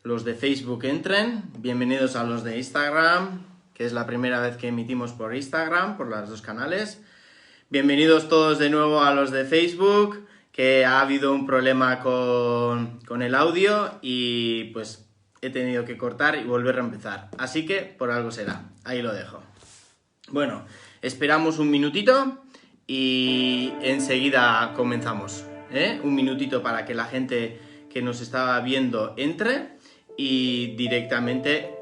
los de Facebook entren, bienvenidos a los de Instagram, que es la primera vez que emitimos por Instagram, por los dos canales. Bienvenidos todos de nuevo a los de Facebook, que ha habido un problema con el audio y pues he tenido que cortar y volver a empezar. Así que por algo será, ahí lo dejo. Bueno, esperamos un minutito y enseguida comenzamos, Un minutito para que la gente que nos estaba viendo entre y directamente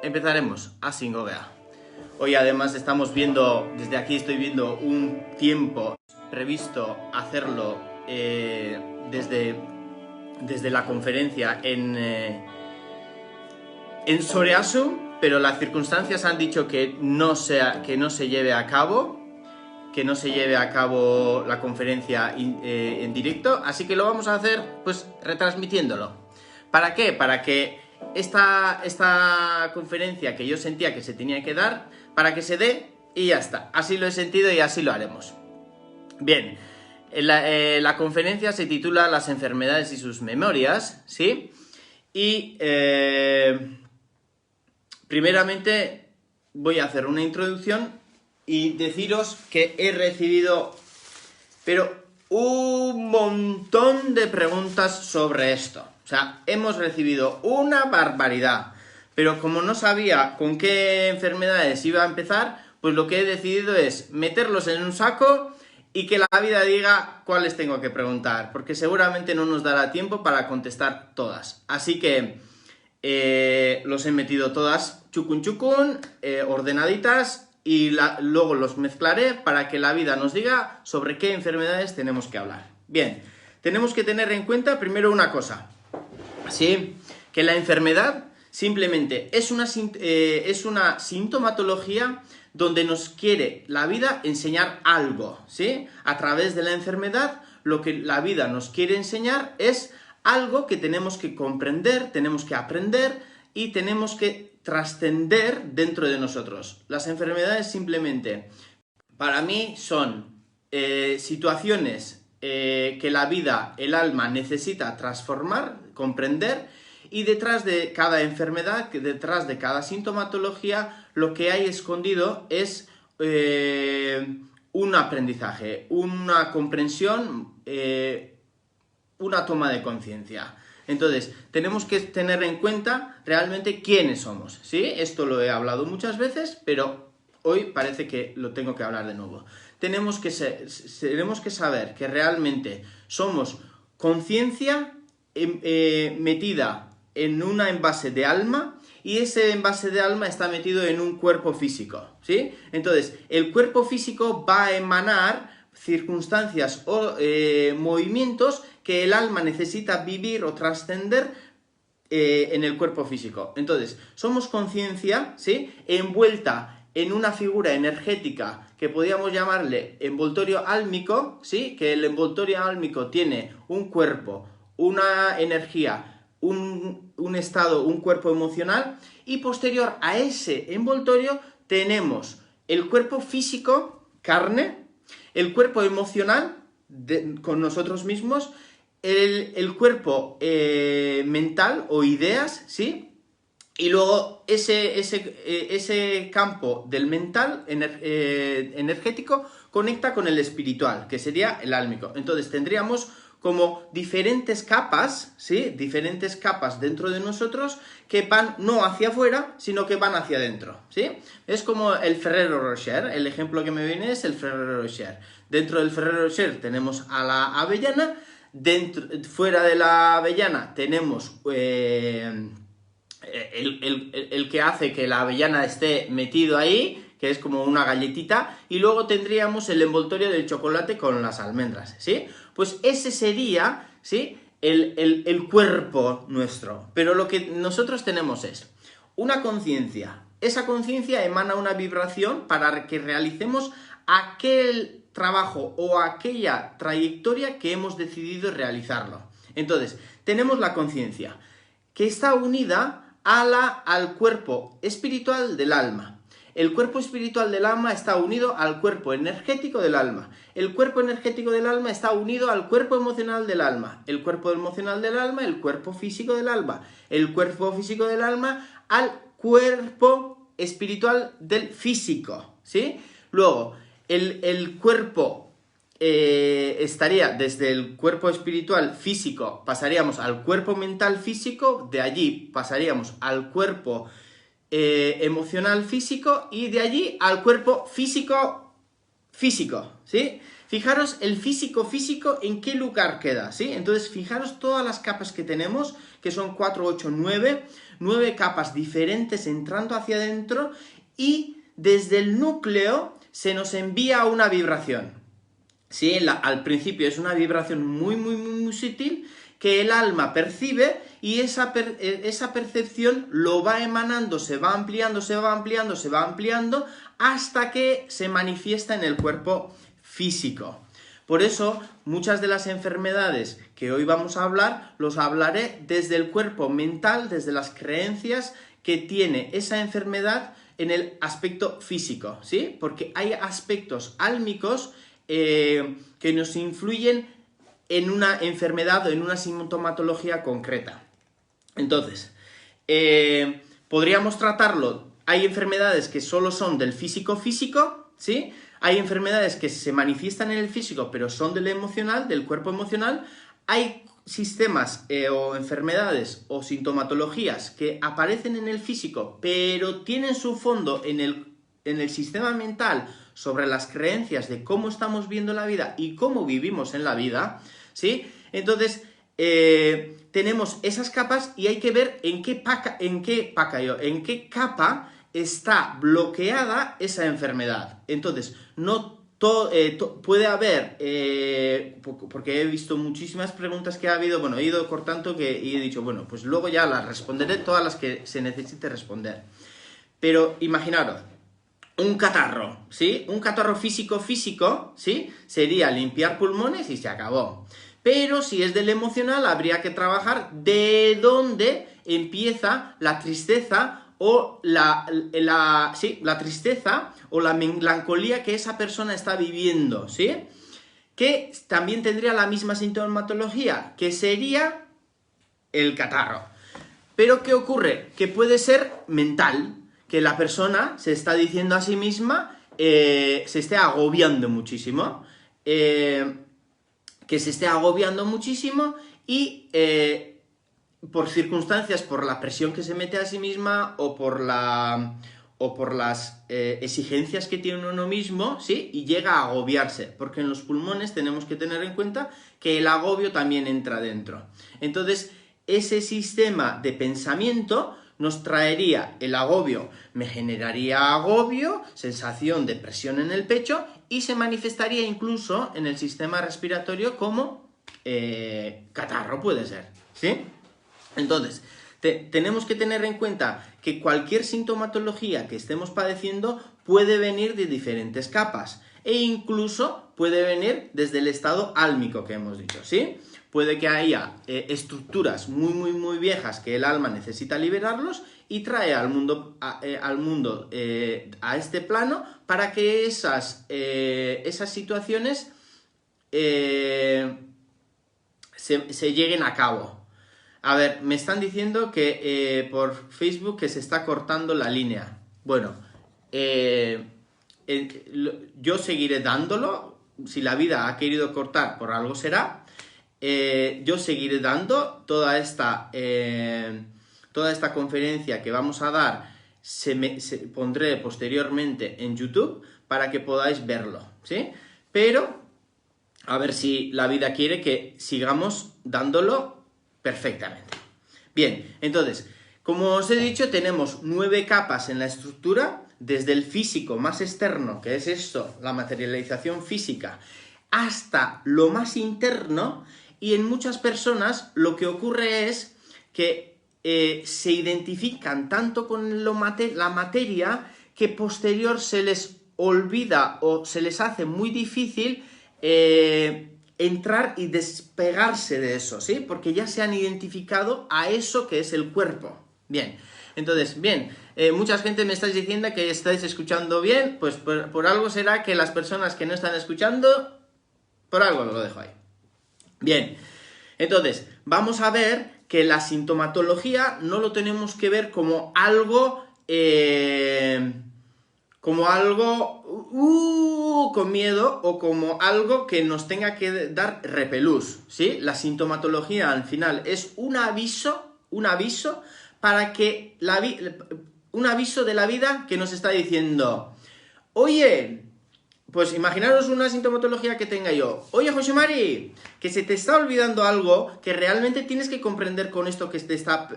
empezaremos a Singogea. Hoy además estamos viendo, desde aquí estoy viendo un tiempo previsto hacerlo desde la conferencia en Soreasu, pero las circunstancias han dicho que no se lleve a cabo la conferencia en directo, así que lo vamos a hacer pues retransmitiéndolo. ¿Para qué? Para que esta conferencia que yo sentía que se tenía que dar, para que se dé y ya está. Así lo he sentido y así lo haremos. Bien, la conferencia se titula Las enfermedades y sus memorias, ¿sí? Y primeramente voy a hacer una introducción y deciros que he recibido, pero un montón de preguntas sobre esto. O sea, hemos recibido una barbaridad, pero como no sabía con qué enfermedades iba a empezar, pues lo que he decidido es meterlos en un saco y que la vida diga cuáles tengo que preguntar, porque seguramente no nos dará tiempo para contestar todas. Así que los he metido todas chucun ordenaditas y luego los mezclaré para que la vida nos diga sobre qué enfermedades tenemos que hablar. Bien, tenemos que tener en cuenta primero una cosa, ¿sí? Que la enfermedad simplemente es una sintomatología donde nos quiere la vida enseñar algo, ¿sí? A través de la enfermedad, lo que la vida nos quiere enseñar es algo que tenemos que comprender, tenemos que aprender y tenemos que trascender dentro de nosotros. Las enfermedades simplemente, para mí, son situaciones que la vida, el alma, necesita transformar, comprender, y detrás de cada enfermedad, detrás de cada sintomatología, lo que hay escondido es un aprendizaje, una comprensión, una toma de conciencia. Entonces, tenemos que tener en cuenta realmente quiénes somos, ¿sí? Esto lo he hablado muchas veces, pero hoy parece que lo tengo que hablar de nuevo. Tenemos que saber que realmente somos conciencia metida en una envase de alma, y ese envase de alma está metido en un cuerpo físico, ¿sí? Entonces, el cuerpo físico va a emanar circunstancias o movimientos que el alma necesita vivir o trascender en el cuerpo físico. Entonces, somos conciencia, ¿sí? Envuelta en una figura energética que podríamos llamarle envoltorio álmico, ¿sí? Que el envoltorio álmico tiene un cuerpo, una energía, un estado, un cuerpo emocional, y posterior a ese envoltorio tenemos el cuerpo físico, carne, el cuerpo emocional con nosotros mismos, el cuerpo mental o ideas, ¿sí? Y luego ese campo del mental energético conecta con el espiritual, que sería el álmico. Entonces tendríamos como diferentes capas, ¿sí? Diferentes capas dentro de nosotros que van no hacia afuera, sino que van hacia adentro, ¿sí? Es como el Ferrero Rocher. El ejemplo que me viene es el Ferrero Rocher. Dentro del Ferrero Rocher tenemos a la avellana. Fuera de la avellana tenemos el que hace que la avellana esté metido ahí, que es como una galletita, y luego tendríamos el envoltorio del chocolate con las almendras, ¿sí? Pues ese sería, ¿sí? el cuerpo nuestro. Pero lo que nosotros tenemos es una conciencia. Esa conciencia emana una vibración para que realicemos aquel trabajo o aquella trayectoria que hemos decidido realizarlo. Entonces, tenemos la conciencia, que está unida al cuerpo espiritual del alma. El cuerpo espiritual del alma está unido al cuerpo energético del alma. El cuerpo energético del alma está unido al cuerpo emocional del alma. El cuerpo emocional del alma, el cuerpo físico del alma. El cuerpo físico del alma al cuerpo espiritual del físico, ¿sí? Luego, el cuerpo estaría desde el cuerpo espiritual físico, pasaríamos al cuerpo mental físico, de allí pasaríamos al cuerpo emocional físico y de allí al cuerpo físico, ¿sí? Fijaros el físico en qué lugar queda, ¿sí? Entonces fijaros todas las capas que tenemos, que son 4, 8, 9 capas diferentes entrando hacia adentro, y desde el núcleo se nos envía una vibración, ¿sí? Al principio es una vibración muy sutil que el alma percibe, y esa percepción lo va emanando, se va ampliando hasta que se manifiesta en el cuerpo físico. Por eso, muchas de las enfermedades que hoy vamos a hablar, los hablaré desde el cuerpo mental, desde las creencias que tiene esa enfermedad en el aspecto físico, ¿sí? Porque hay aspectos álmicos que nos influyen en una enfermedad o en una sintomatología concreta. Entonces, podríamos tratarlo. Hay enfermedades que solo son del físico, ¿sí? Hay enfermedades que se manifiestan en el físico, pero son del emocional, del cuerpo emocional. Hay sistemas o enfermedades o sintomatologías que aparecen en el físico, pero tienen su fondo en el sistema mental, sobre las creencias de cómo estamos viendo la vida y cómo vivimos en la vida, ¿sí? Entonces, tenemos esas capas y hay que ver en qué capa está bloqueada esa enfermedad. Entonces, no puede haber, porque he visto muchísimas preguntas que ha habido, bueno, he ido cortando y he dicho, bueno, pues luego ya las responderé todas las que se necesite responder. Pero imaginaros, un catarro, ¿sí? Un catarro físico, ¿sí? Sería limpiar pulmones y se acabó. Pero si es del emocional, habría que trabajar de dónde empieza la tristeza o la tristeza o la melancolía que esa persona está viviendo, ¿sí? Que también tendría la misma sintomatología, que sería el catarro. Pero ¿qué ocurre? Que puede ser mental, que la persona se está diciendo a sí misma, se esté agobiando muchísimo, y por circunstancias, por la presión que se mete a sí misma o por las exigencias que tiene uno mismo, ¿sí? Y llega a agobiarse, porque en los pulmones tenemos que tener en cuenta que el agobio también entra dentro. Entonces, ese sistema de pensamiento nos traería el agobio, me generaría agobio, sensación de presión en el pecho, y se manifestaría incluso en el sistema respiratorio como catarro, puede ser, ¿sí? Entonces, tenemos que tener en cuenta que cualquier sintomatología que estemos padeciendo puede venir de diferentes capas, e incluso puede venir desde el estado álmico que hemos dicho, ¿sí? Puede que haya estructuras muy viejas que el alma necesita liberarlos y trae al mundo, a este plano, para que esas situaciones se lleguen a cabo. A ver, me están diciendo que por Facebook que se está cortando la línea. Bueno, yo seguiré dándolo. Si la vida ha querido cortar, por algo será. Yo seguiré dando toda esta conferencia que vamos a dar, se pondré posteriormente en YouTube para que podáis verlo, ¿sí? Pero a ver si la vida quiere que sigamos dándolo perfectamente. Bien, entonces, como os he dicho, tenemos 9 capas en la estructura, desde el físico más externo, que es esto, la materialización física, hasta lo más interno. Y en muchas personas lo que ocurre es que se identifican tanto con la materia que posterior se les olvida o se les hace muy difícil entrar y despegarse de eso, ¿sí? Porque ya se han identificado a eso que es el cuerpo. Bien, entonces, bien, mucha gente me estáis diciendo que estáis escuchando bien, pues por algo será que las personas que no están escuchando, por algo lo dejo ahí. Bien, entonces, vamos a ver que la sintomatología no lo tenemos que ver como algo con miedo o como algo que nos tenga que dar repelús, ¿sí? La sintomatología al final es un aviso para que un aviso de la vida que nos está diciendo, oye, pues imaginaros una sintomatología que tenga yo, oye José Mari, que se te está olvidando algo que realmente tienes que comprender con esto que te está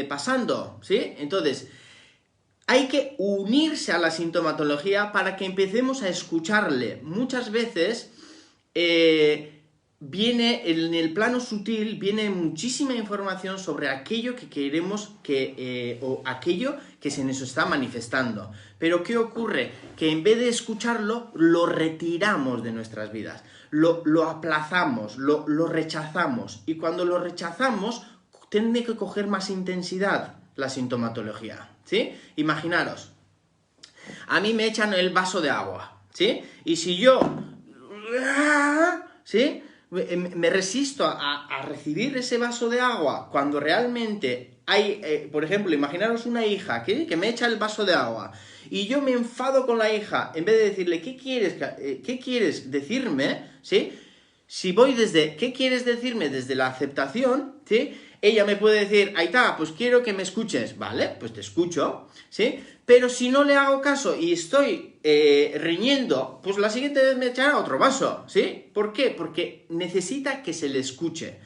pasando, ¿sí? Entonces, hay que unirse a la sintomatología para que empecemos a escucharle. Muchas veces viene en el plano sutil, viene muchísima información sobre aquello que queremos o aquello que se nos está manifestando. Pero ¿qué ocurre? Que en vez de escucharlo, lo retiramos de nuestras vidas. Lo aplazamos, lo rechazamos. Y cuando lo rechazamos, tiene que coger más intensidad la sintomatología, ¿sí? Imaginaros, a mí me echan el vaso de agua, ¿sí? Y si yo, ¿sí? Me resisto a recibir ese vaso de agua cuando realmente hay, por ejemplo, imaginaros una hija que me echa el vaso de agua y yo me enfado con la hija, en vez de decirle, ¿qué quieres decirme? ¿Sí? Si voy desde, ¿qué quieres decirme? Desde la aceptación, ¿sí? Ella me puede decir, Aitá, pues quiero que me escuches, ¿vale? Pues te escucho, ¿sí? Pero si no le hago caso y estoy riñendo, pues la siguiente vez me echará otro vaso, ¿sí? ¿Por qué? Porque necesita que se le escuche.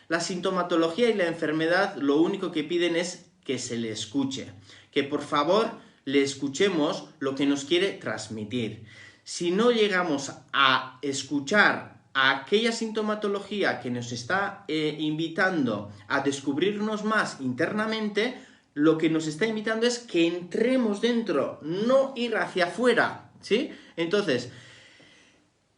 La sintomatología y la enfermedad lo único que piden es que se le escuche, que por favor le escuchemos lo que nos quiere transmitir. Si no llegamos a escuchar a aquella sintomatología que nos está invitando a descubrirnos más internamente, lo que nos está invitando es que entremos dentro, no ir hacia afuera, ¿sí? Entonces,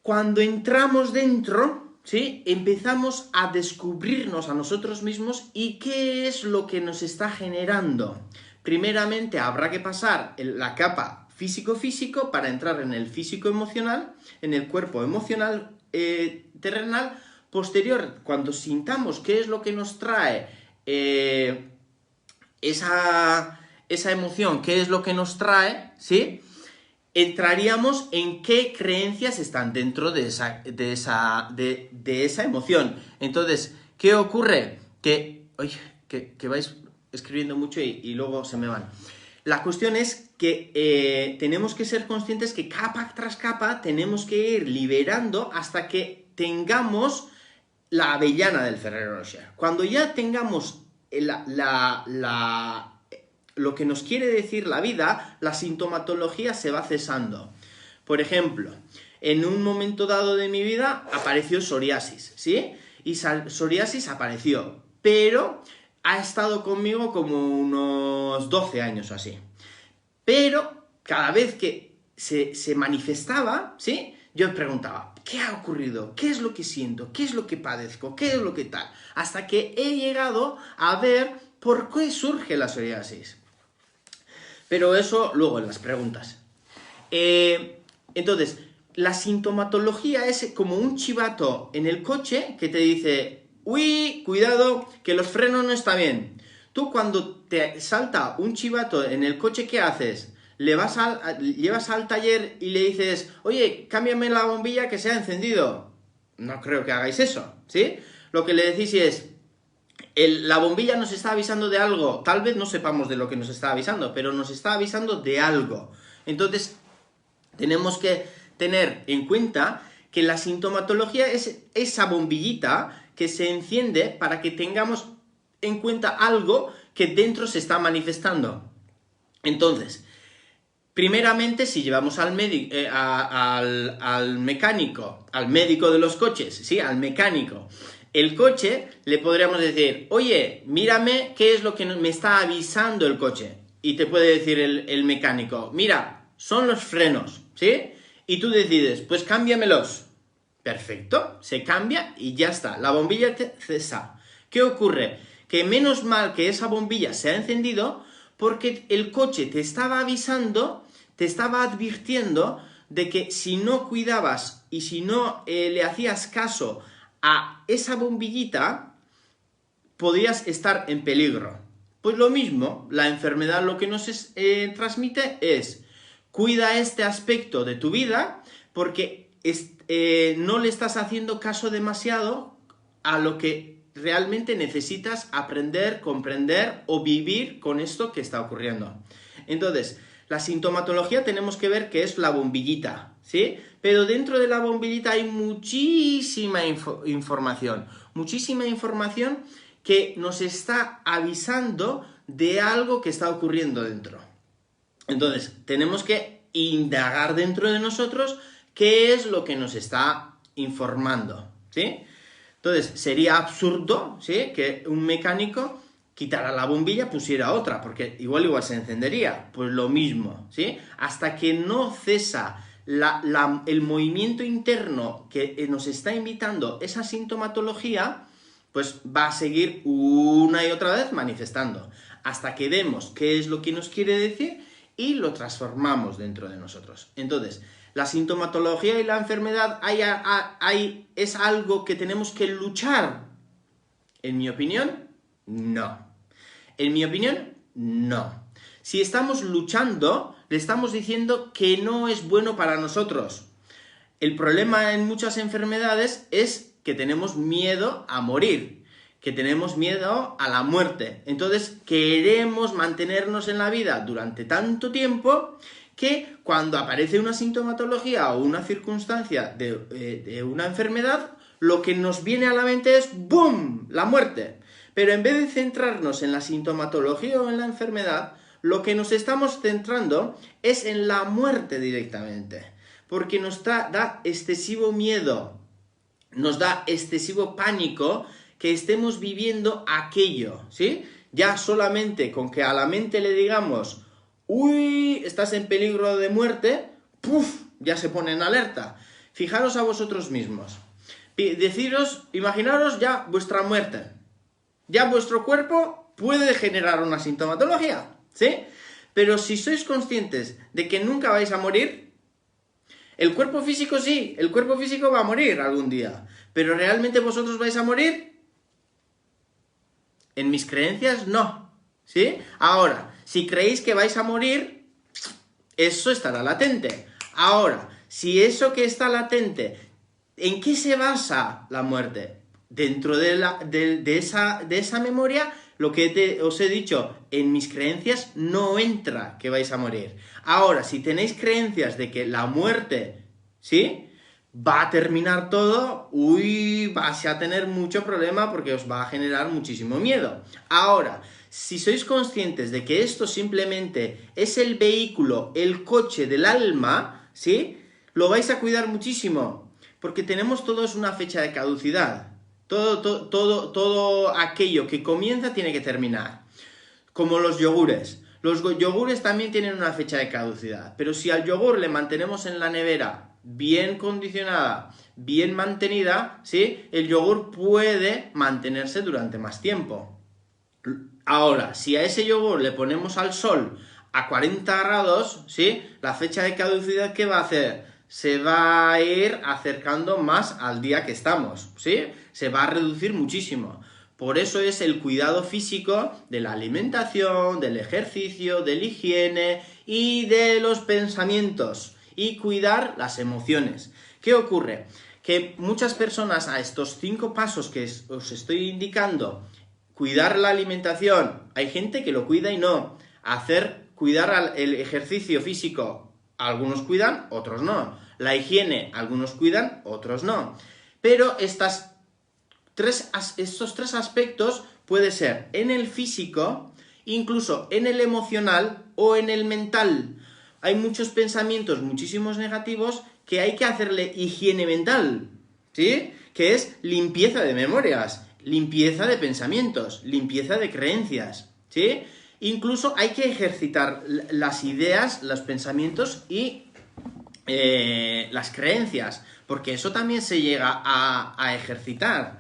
cuando entramos dentro, ¿sí? Empezamos a descubrirnos a nosotros mismos y qué es lo que nos está generando. Primeramente habrá que pasar la capa físico-físico para entrar en el físico-emocional, en el cuerpo emocional terrenal. Posterior, cuando sintamos qué es lo que nos trae esa emoción, qué es lo que nos trae, ¿sí? Entraríamos en qué creencias están dentro de esa emoción. Entonces, ¿qué ocurre? Que vais escribiendo mucho y luego se me van. La cuestión es que tenemos que ser conscientes que capa tras capa tenemos que ir liberando hasta que tengamos la avellana del Ferrero Rocher. Cuando ya tengamos lo que nos quiere decir la vida, la sintomatología se va cesando. Por ejemplo, en un momento dado de mi vida apareció psoriasis, ¿sí? Y psoriasis apareció, pero ha estado conmigo como unos 12 años o así. Pero cada vez que se manifestaba, ¿sí? Yo preguntaba, ¿qué ha ocurrido? ¿Qué es lo que siento? ¿Qué es lo que padezco? ¿Qué es lo que tal? Hasta que he llegado a ver por qué surge la psoriasis. Pero eso luego en las preguntas. Entonces, la sintomatología es como un chivato en el coche que te dice, uy, cuidado, que los frenos no están bien. Tú cuando te salta un chivato en el coche, ¿qué haces? Llevas al taller y le dices, oye, cámbiame la bombilla que se ha encendido. No creo que hagáis eso, ¿sí? Lo que le decís es, la bombilla nos está avisando de algo, tal vez no sepamos de lo que nos está avisando, pero nos está avisando de algo. Entonces, tenemos que tener en cuenta que la sintomatología es esa bombillita que se enciende para que tengamos en cuenta algo que dentro se está manifestando. Entonces, primeramente, si llevamos al mecánico, al médico de los coches, ¿sí? Al mecánico, el coche, le podríamos decir, oye, mírame qué es lo que me está avisando el coche. Y te puede decir el mecánico, mira, son los frenos, ¿sí? Y tú decides, pues cámbiamelos. Perfecto, se cambia y ya está, la bombilla cesa. ¿Qué ocurre? que menos mal que esa bombilla se ha encendido porque el coche te estaba avisando, te estaba advirtiendo de que si no cuidabas y si no le hacías caso a esa bombillita, podías estar en peligro. Pues lo mismo, la enfermedad lo que nos transmite es: cuida este aspecto de tu vida porque no le estás haciendo caso demasiado a lo que realmente necesitas aprender, comprender o vivir con esto que está ocurriendo. Entonces, la sintomatología tenemos que ver que es la bombillita, ¿sí? Pero dentro de la bombillita hay muchísima información que nos está avisando de algo que está ocurriendo dentro. Entonces, tenemos que indagar dentro de nosotros qué es lo que nos está informando, ¿sí? Entonces, sería absurdo, ¿sí?, que un mecánico quitara la bombilla, pusiera otra, porque igual se encendería. Pues lo mismo, ¿sí? Hasta que no cesa el movimiento interno que nos está invitando esa sintomatología, pues va a seguir una y otra vez manifestando, hasta que vemos qué es lo que nos quiere decir y lo transformamos dentro de nosotros. Entonces, la sintomatología y la enfermedad es algo que tenemos que luchar. En mi opinión, no. En mi opinión, no. Si estamos luchando, le estamos diciendo que no es bueno para nosotros. El problema en muchas enfermedades es que tenemos miedo a morir, que tenemos miedo a la muerte. Entonces queremos mantenernos en la vida durante tanto tiempo que cuando aparece una sintomatología o una circunstancia de una enfermedad, lo que nos viene a la mente es ¡boom!, la muerte. Pero en vez de centrarnos en la sintomatología o en la enfermedad, lo que nos estamos centrando es en la muerte directamente, porque nos da excesivo miedo, nos da excesivo pánico que estemos viviendo aquello, ¿sí? Ya solamente con que a la mente le digamos: uy, estás en peligro de muerte, ¡puf!, ya se pone en alerta. Fijaros a vosotros mismos. Imaginaros ya vuestra muerte. Ya vuestro cuerpo puede generar una sintomatología, ¿sí? Pero si sois conscientes de que nunca vais a morir, el cuerpo físico sí, el cuerpo físico va a morir algún día, pero ¿realmente vosotros vais a morir? En mis creencias, no, ¿sí? Ahora, si creéis que vais a morir, eso estará latente. Ahora, si eso que está latente, ¿en qué se basa la muerte? Dentro de esa memoria, lo que os he dicho, en mis creencias no entra que vais a morir. Ahora, si tenéis creencias de que la muerte, ¿sí?, va a terminar todo, vais a tener mucho problema porque os va a generar muchísimo miedo. Ahora, si sois conscientes de que esto simplemente es el vehículo, el coche del alma, ¿sí?, lo vais a cuidar muchísimo, porque tenemos todos una fecha de caducidad. Todo aquello que comienza tiene que terminar. Como los yogures. Los yogures también tienen una fecha de caducidad, pero si al yogur le mantenemos en la nevera bien condicionada, bien mantenida, ¿sí?, el yogur puede mantenerse durante más tiempo. Ahora, si a ese yogur le ponemos al sol a 40 grados, ¿sí?, la fecha de caducidad, ¿qué va a hacer? Se va a ir acercando más al día que estamos, ¿sí? Se va a reducir muchísimo. Por eso es el cuidado físico de la alimentación, del ejercicio, de la higiene y de los pensamientos. Y cuidar las emociones. ¿Qué ocurre? Que muchas personas a estos 5 pasos que os estoy indicando, cuidar la alimentación, hay gente que lo cuida y no. Cuidar el ejercicio físico, algunos cuidan, otros no. La higiene, algunos cuidan, otros no. Pero estos 3 aspectos puede ser en el físico, incluso en el emocional o en el mental. Hay muchos pensamientos, muchísimos negativos, que hay que hacerle higiene mental, ¿sí? Que es limpieza de memorias, limpieza de pensamientos, limpieza de creencias, ¿sí? Incluso hay que ejercitar las ideas, los pensamientos y las creencias, porque eso también se llega a ejercitar.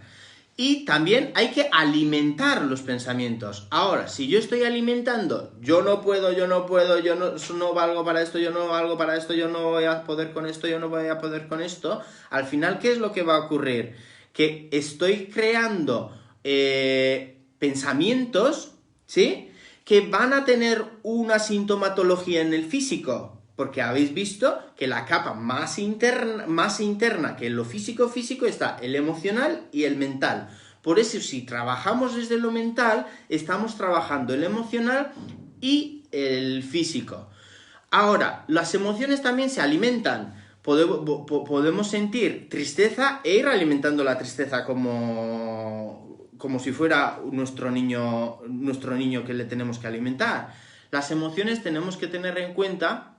Y también hay que alimentar los pensamientos. Ahora, si yo estoy alimentando, yo no puedo, yo no valgo para esto, yo no valgo para esto, yo no voy a poder con esto, yo no voy a poder con esto, al final, ¿qué es lo que va a ocurrir? Que estoy creando pensamientos, ¿sí?, que van a tener una sintomatología en el físico. Porque habéis visto que la capa más interna que lo físico está el emocional y el mental. Por eso, si trabajamos desde lo mental, estamos trabajando el emocional y el físico. Ahora, las emociones también se alimentan. Podemos sentir tristeza e ir alimentando la tristeza como si fuera nuestro niño que le tenemos que alimentar. Las emociones tenemos que tener en cuenta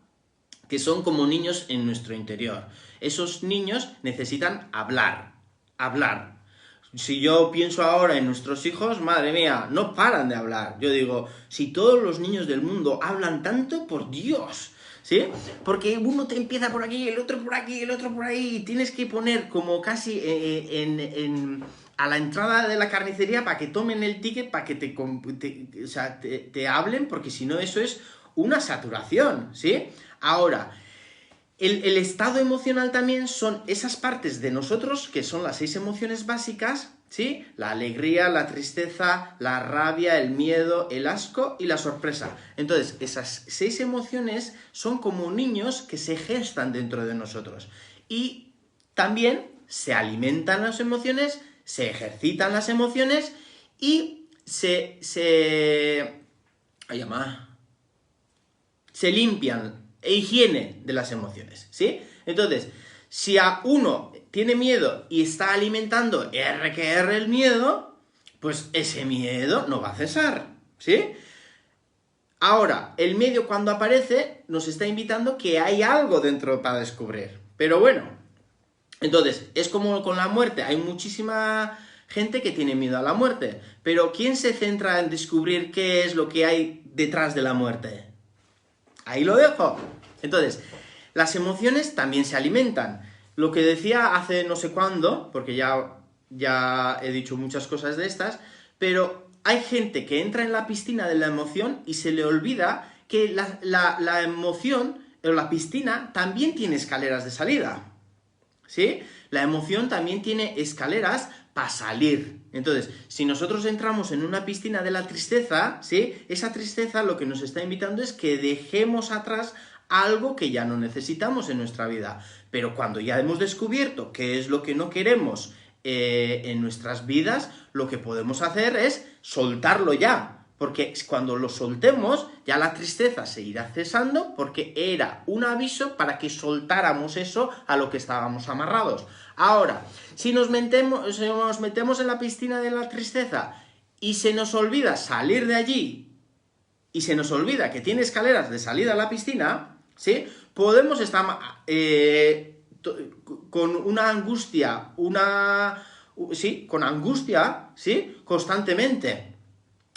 que son como niños en nuestro interior. Esos niños necesitan hablar. Si yo pienso ahora en nuestros hijos, madre mía, no paran de hablar. Yo digo, si todos los niños del mundo hablan tanto, por Dios, ¿sí? Porque uno te empieza por aquí, el otro por aquí, el otro por ahí, y tienes que poner como casi a la entrada de la carnicería para que tomen el ticket, para que te hablen, porque si no eso es una saturación, ¿sí? Ahora, el estado emocional también son esas partes de nosotros que son las 6 emociones básicas, ¿sí? La alegría, la tristeza, la rabia, el miedo, el asco y la sorpresa. Entonces, esas 6 emociones son como niños que se gestan dentro de nosotros. Y también se alimentan las emociones, se ejercitan las emociones y se limpian e higiene de las emociones, ¿sí? Entonces, si a uno tiene miedo y está alimentando el miedo, pues ese miedo no va a cesar, ¿sí? Ahora, el medio cuando aparece nos está invitando que hay algo dentro para descubrir. Pero bueno, entonces, es como con la muerte, hay muchísima gente que tiene miedo a la muerte, pero ¿quién se centra en descubrir qué es lo que hay detrás de la muerte? Ahí lo dejo. Entonces, las emociones también se alimentan. Lo que decía hace no sé cuándo, porque ya he dicho muchas cosas de estas, pero hay gente que entra en la piscina de la emoción y se le olvida que la emoción, o la piscina, también tiene escaleras de salida, ¿sí? La emoción también tiene escaleras para salir. Entonces, si nosotros entramos en una piscina de la tristeza, ¿sí?, esa tristeza lo que nos está invitando es que dejemos atrás algo que ya no necesitamos en nuestra vida. Pero cuando ya hemos descubierto qué es lo que no queremos en nuestras vidas, lo que podemos hacer es soltarlo ya. Porque cuando lo soltemos, ya la tristeza se irá cesando, porque era un aviso para que soltáramos eso a lo que estábamos amarrados. Ahora, si nos metemos en la piscina de la tristeza y se nos olvida salir de allí, y se nos olvida que tiene escaleras de salida a la piscina, ¿sí?, podemos estar con una angustia, ¿sí?, constantemente.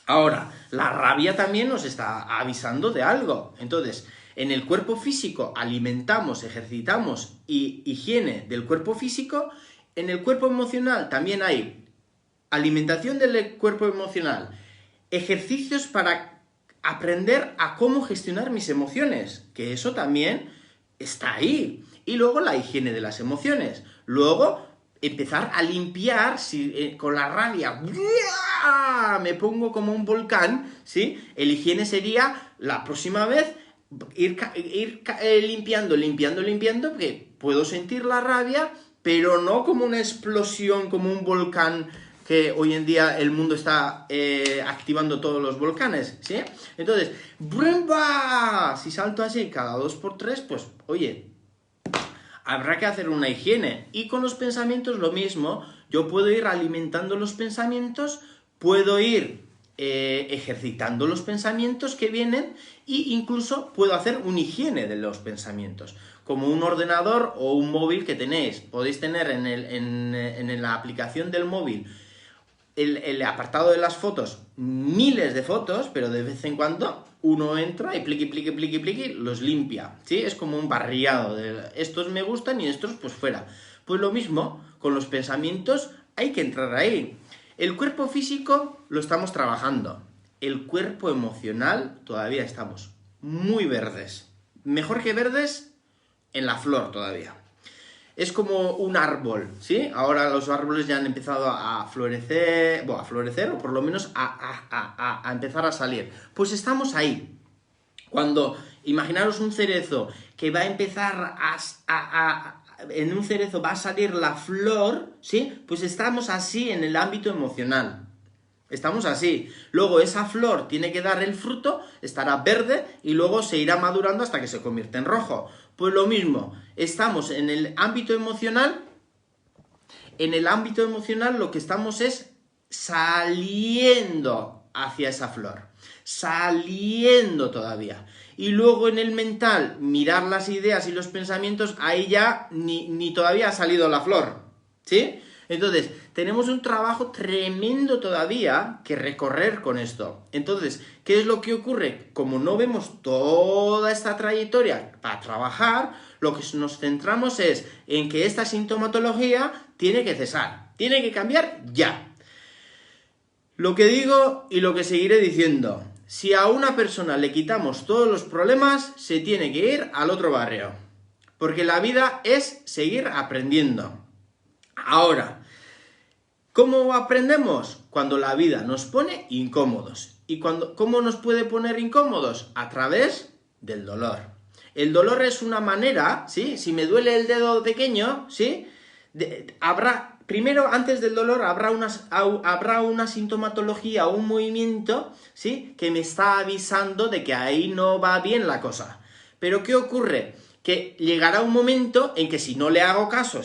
Ahora, la rabia también nos está avisando de algo. Entonces, en el cuerpo físico alimentamos, ejercitamos y higiene del cuerpo físico. En el cuerpo emocional también hay alimentación del cuerpo emocional, ejercicios para aprender a cómo gestionar mis emociones, que eso también está ahí. Y luego la higiene de las emociones. Luego empezar a limpiar con la rabia. Me pongo como un volcán, ¿sí? El higiene sería la próxima vez ir limpiando, porque puedo sentir la rabia, pero no como una explosión, como un volcán, que hoy en día el mundo está activando todos los volcanes, ¿sí? Entonces, ¡brumba! Si salto así cada 2x3, pues, oye, habrá que hacer una higiene. Y con los pensamientos lo mismo. Yo puedo ir alimentando los pensamientos, puedo ir ejercitando los pensamientos que vienen, e incluso puedo hacer una higiene de los pensamientos. Como un ordenador o un móvil que tenéis. Podéis tener en la aplicación del móvil el apartado de las fotos, miles de fotos, pero de vez en cuando uno entra y pliqui, los limpia, ¿sí? Es como un barriado de estos me gustan y estos pues fuera. Pues lo mismo, con los pensamientos hay que entrar ahí. El cuerpo físico lo estamos trabajando. El cuerpo emocional todavía estamos muy verdes. Mejor que verdes, en la flor todavía. Es como un árbol, ¿sí? Ahora los árboles ya han empezado a florecer, bueno, a florecer o por lo menos a empezar a salir. Pues estamos ahí. Cuando, imaginaros un cerezo que va a empezar en un cerezo va a salir la flor, ¿sí? Pues estamos así en el ámbito emocional. Estamos así. Luego esa flor tiene que dar el fruto, estará verde y luego se irá madurando hasta que se convierte en rojo. Pues lo mismo, estamos en el ámbito emocional. En el ámbito emocional lo que estamos es saliendo hacia esa flor. Saliendo todavía. Y luego en el mental, mirar las ideas y los pensamientos, ahí ya ni todavía ha salido la flor. ¿Sí? Entonces, tenemos un trabajo tremendo todavía que recorrer con esto. Entonces, ¿qué es lo que ocurre? Como no vemos toda esta trayectoria para trabajar, lo que nos centramos es en que esta sintomatología tiene que cesar, tiene que cambiar ya. Lo que digo y lo que seguiré diciendo, si a una persona le quitamos todos los problemas, se tiene que ir al otro barrio. Porque la vida es seguir aprendiendo. Ahora, ¿cómo aprendemos? Cuando la vida nos pone incómodos. ¿Y cómo nos puede poner incómodos? A través del dolor. El dolor es una manera, ¿sí? Si me duele el dedo pequeño, ¿sí? Primero, antes del dolor, habrá una sintomatología o un movimiento, ¿sí? Que me está avisando de que ahí no va bien la cosa. Pero ¿qué ocurre? Que llegará un momento en que si no le hago caso,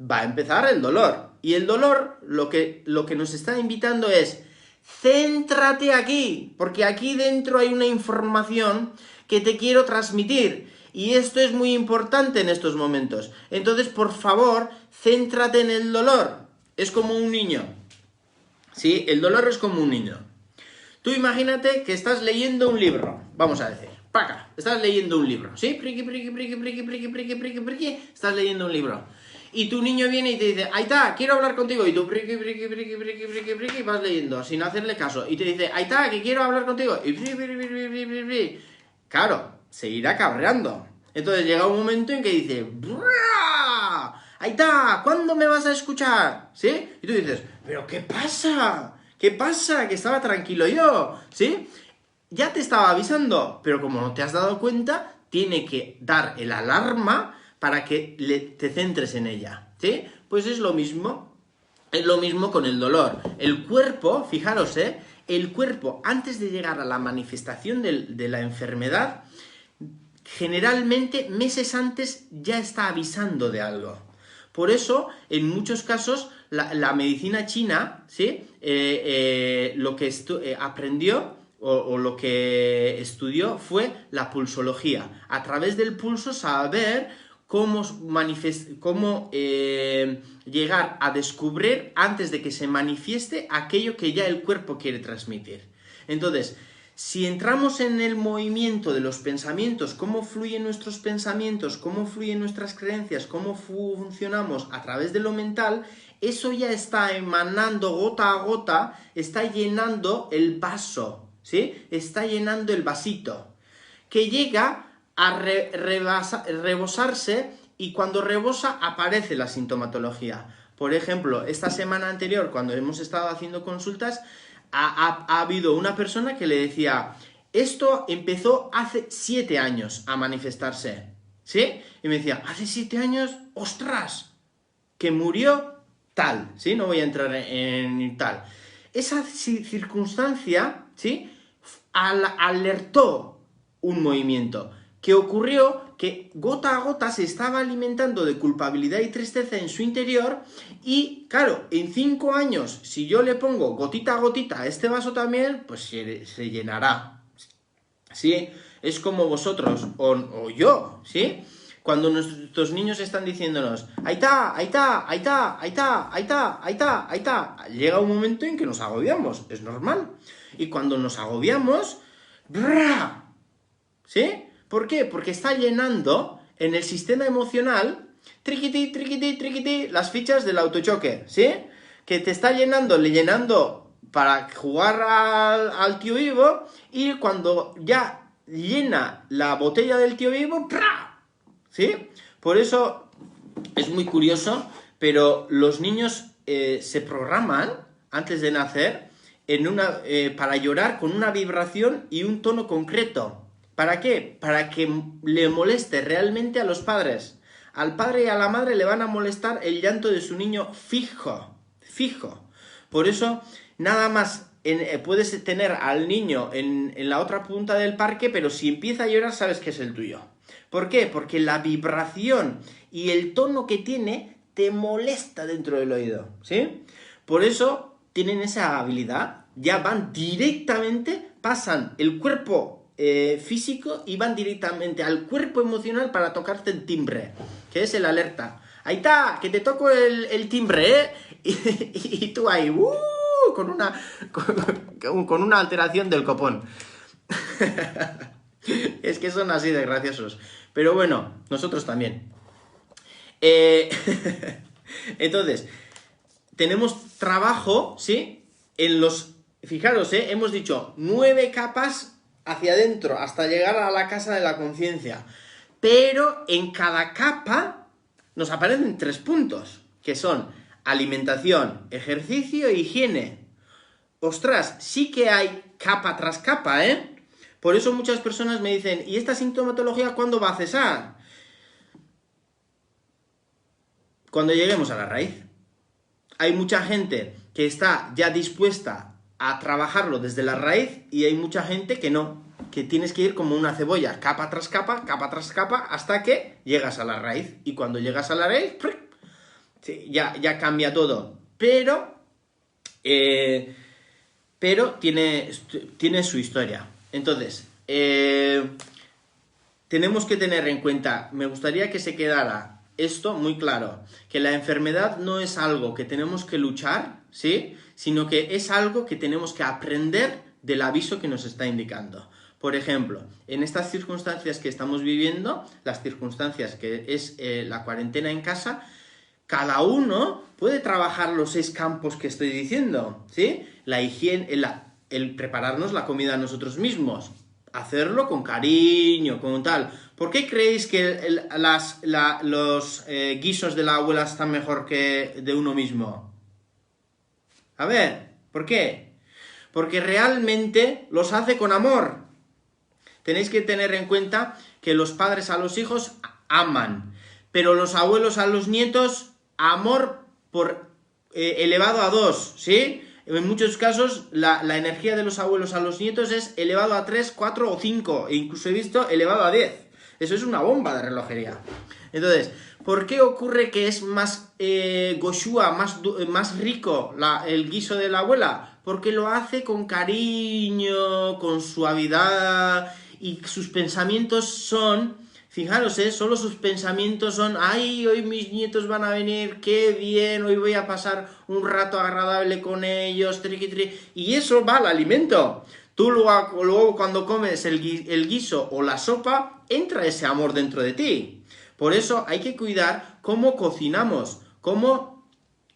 va a empezar el dolor. Y el dolor lo que nos está invitando es, céntrate aquí, porque aquí dentro hay una información que te quiero transmitir. Y esto es muy importante en estos momentos. Entonces, por favor, céntrate en el dolor. Es como un niño. ¿Sí? El dolor es como un niño. Tú imagínate que estás leyendo un libro. Vamos a decir. Paca, estás leyendo un libro. ¿Sí? Estás leyendo un libro. Y tu niño viene y te dice, Aita, quiero hablar contigo. Y tú vas leyendo sin hacerle caso. Y te dice, Aita, que quiero hablar contigo. Y claro, se irá cabreando. Entonces llega un momento en que dice, Aita, ¿cuándo me vas a escuchar? ¿Sí? Y tú dices, ¿pero qué pasa? ¿Qué pasa? Que estaba tranquilo yo. ¿Sí? Ya te estaba avisando, pero como no te has dado cuenta, tiene que dar el alarma para que te centres en ella, ¿sí? Pues es lo mismo con el dolor. El cuerpo, fijaros, el cuerpo, antes de llegar a la manifestación de la enfermedad, generalmente meses antes ya está avisando de algo. Por eso, en muchos casos, la medicina china, ¿sí? Lo que aprendió o lo que estudió fue la pulsología. A través del pulso saber cómo llegar a descubrir antes de que se manifieste aquello que ya el cuerpo quiere transmitir. Entonces, si entramos en el movimiento de los pensamientos, cómo fluyen nuestros pensamientos, cómo fluyen nuestras creencias, cómo funcionamos a través de lo mental, eso ya está emanando gota a gota, está llenando el vaso, ¿sí? Está llenando el vasito, que llega a rebosarse y cuando rebosa aparece la sintomatología. Por ejemplo, esta semana anterior, cuando hemos estado haciendo consultas, ha habido una persona que le decía, esto empezó hace 7 años a manifestarse, ¿sí? Y me decía, hace 7 años, ¡ostras! Que murió tal, ¿sí? No voy a entrar en tal. Esa circunstancia, ¿sí? Alertó un movimiento. Que ocurrió que gota a gota se estaba alimentando de culpabilidad y tristeza en su interior y, claro, en 5 años, si yo le pongo gotita a gotita a este vaso también, pues se llenará, ¿sí? Es como vosotros o yo, ¿sí? Cuando nuestros niños están diciéndonos, Aita, Aita, Aita, Aita, Aita, Aita, Aita, llega un momento en que nos agobiamos, es normal. Y cuando nos agobiamos, ¿sí? ¿Por qué? Porque está llenando en el sistema emocional triquití, triquití, triquití, las fichas del autochoque, ¿sí? que te está llenando para jugar al tío Vivo, y cuando ya llena la botella del tío Vivo, ¡pra! ¿Sí? Por eso es muy curioso, pero los niños se programan antes de nacer para llorar con una vibración y un tono concreto. ¿Para qué? Para que le moleste realmente a los padres. Al padre y a la madre le van a molestar el llanto de su niño fijo. Por eso, nada más puedes tener al niño en la otra punta del parque, pero si empieza a llorar sabes que es el tuyo. ¿Por qué? Porque la vibración y el tono que tiene te molesta dentro del oído, ¿sí? Por eso tienen esa habilidad, ya van directamente, pasan el cuerpo físico y van directamente al cuerpo emocional para tocarte el timbre, que es el alerta. Ahí está, que te toco el timbre, ¿eh? Y tú ahí, con una alteración del copón. Es que son así de graciosos. Pero bueno, nosotros también. Entonces, tenemos trabajo, ¿sí? Fijaros, hemos dicho 9 capas hacia adentro, hasta llegar a la casa de la conciencia. Pero en cada capa nos aparecen 3 puntos, que son alimentación, ejercicio e higiene. Ostras, sí que hay capa tras capa, ¿eh? Por eso muchas personas me dicen, ¿y esta sintomatología cuándo va a cesar? Cuando lleguemos a la raíz. Hay mucha gente que está ya dispuesta a trabajarlo desde la raíz, y hay mucha gente que no, que tienes que ir como una cebolla, capa tras capa, hasta que llegas a la raíz. Y cuando llegas a la raíz, ya cambia todo. Pero tiene su historia. Entonces, tenemos que tener en cuenta, me gustaría que se quedara esto muy claro, que la enfermedad no es algo que tenemos que luchar, ¿sí? Sino que es algo que tenemos que aprender del aviso que nos está indicando. Por ejemplo, en estas circunstancias que estamos viviendo, las circunstancias que es la cuarentena en casa, cada uno puede trabajar los 6 campos que estoy diciendo, ¿sí? La higiene, el prepararnos la comida nosotros mismos, hacerlo con cariño, con tal. ¿Por qué creéis que los guisos de la abuela están mejor que de uno mismo? A ver, ¿por qué? Porque realmente los hace con amor. Tenéis que tener en cuenta que los padres a los hijos aman, pero los abuelos a los nietos, amor elevado a 2, ¿sí? En muchos casos la energía de los abuelos a los nietos es elevado a 3, 4 o 5, e incluso he visto elevado a 10. Eso es una bomba de relojería. Entonces, ¿por qué ocurre que es más goshua, más rico el guiso de la abuela? Porque lo hace con cariño, con suavidad, y sus pensamientos son, fijaros, solo sus pensamientos son, ay, hoy mis nietos van a venir, qué bien, hoy voy a pasar un rato agradable con ellos, triqui, y eso va al alimento. Tú luego cuando comes el guiso o la sopa, entra ese amor dentro de ti. Por eso hay que cuidar cómo cocinamos, cómo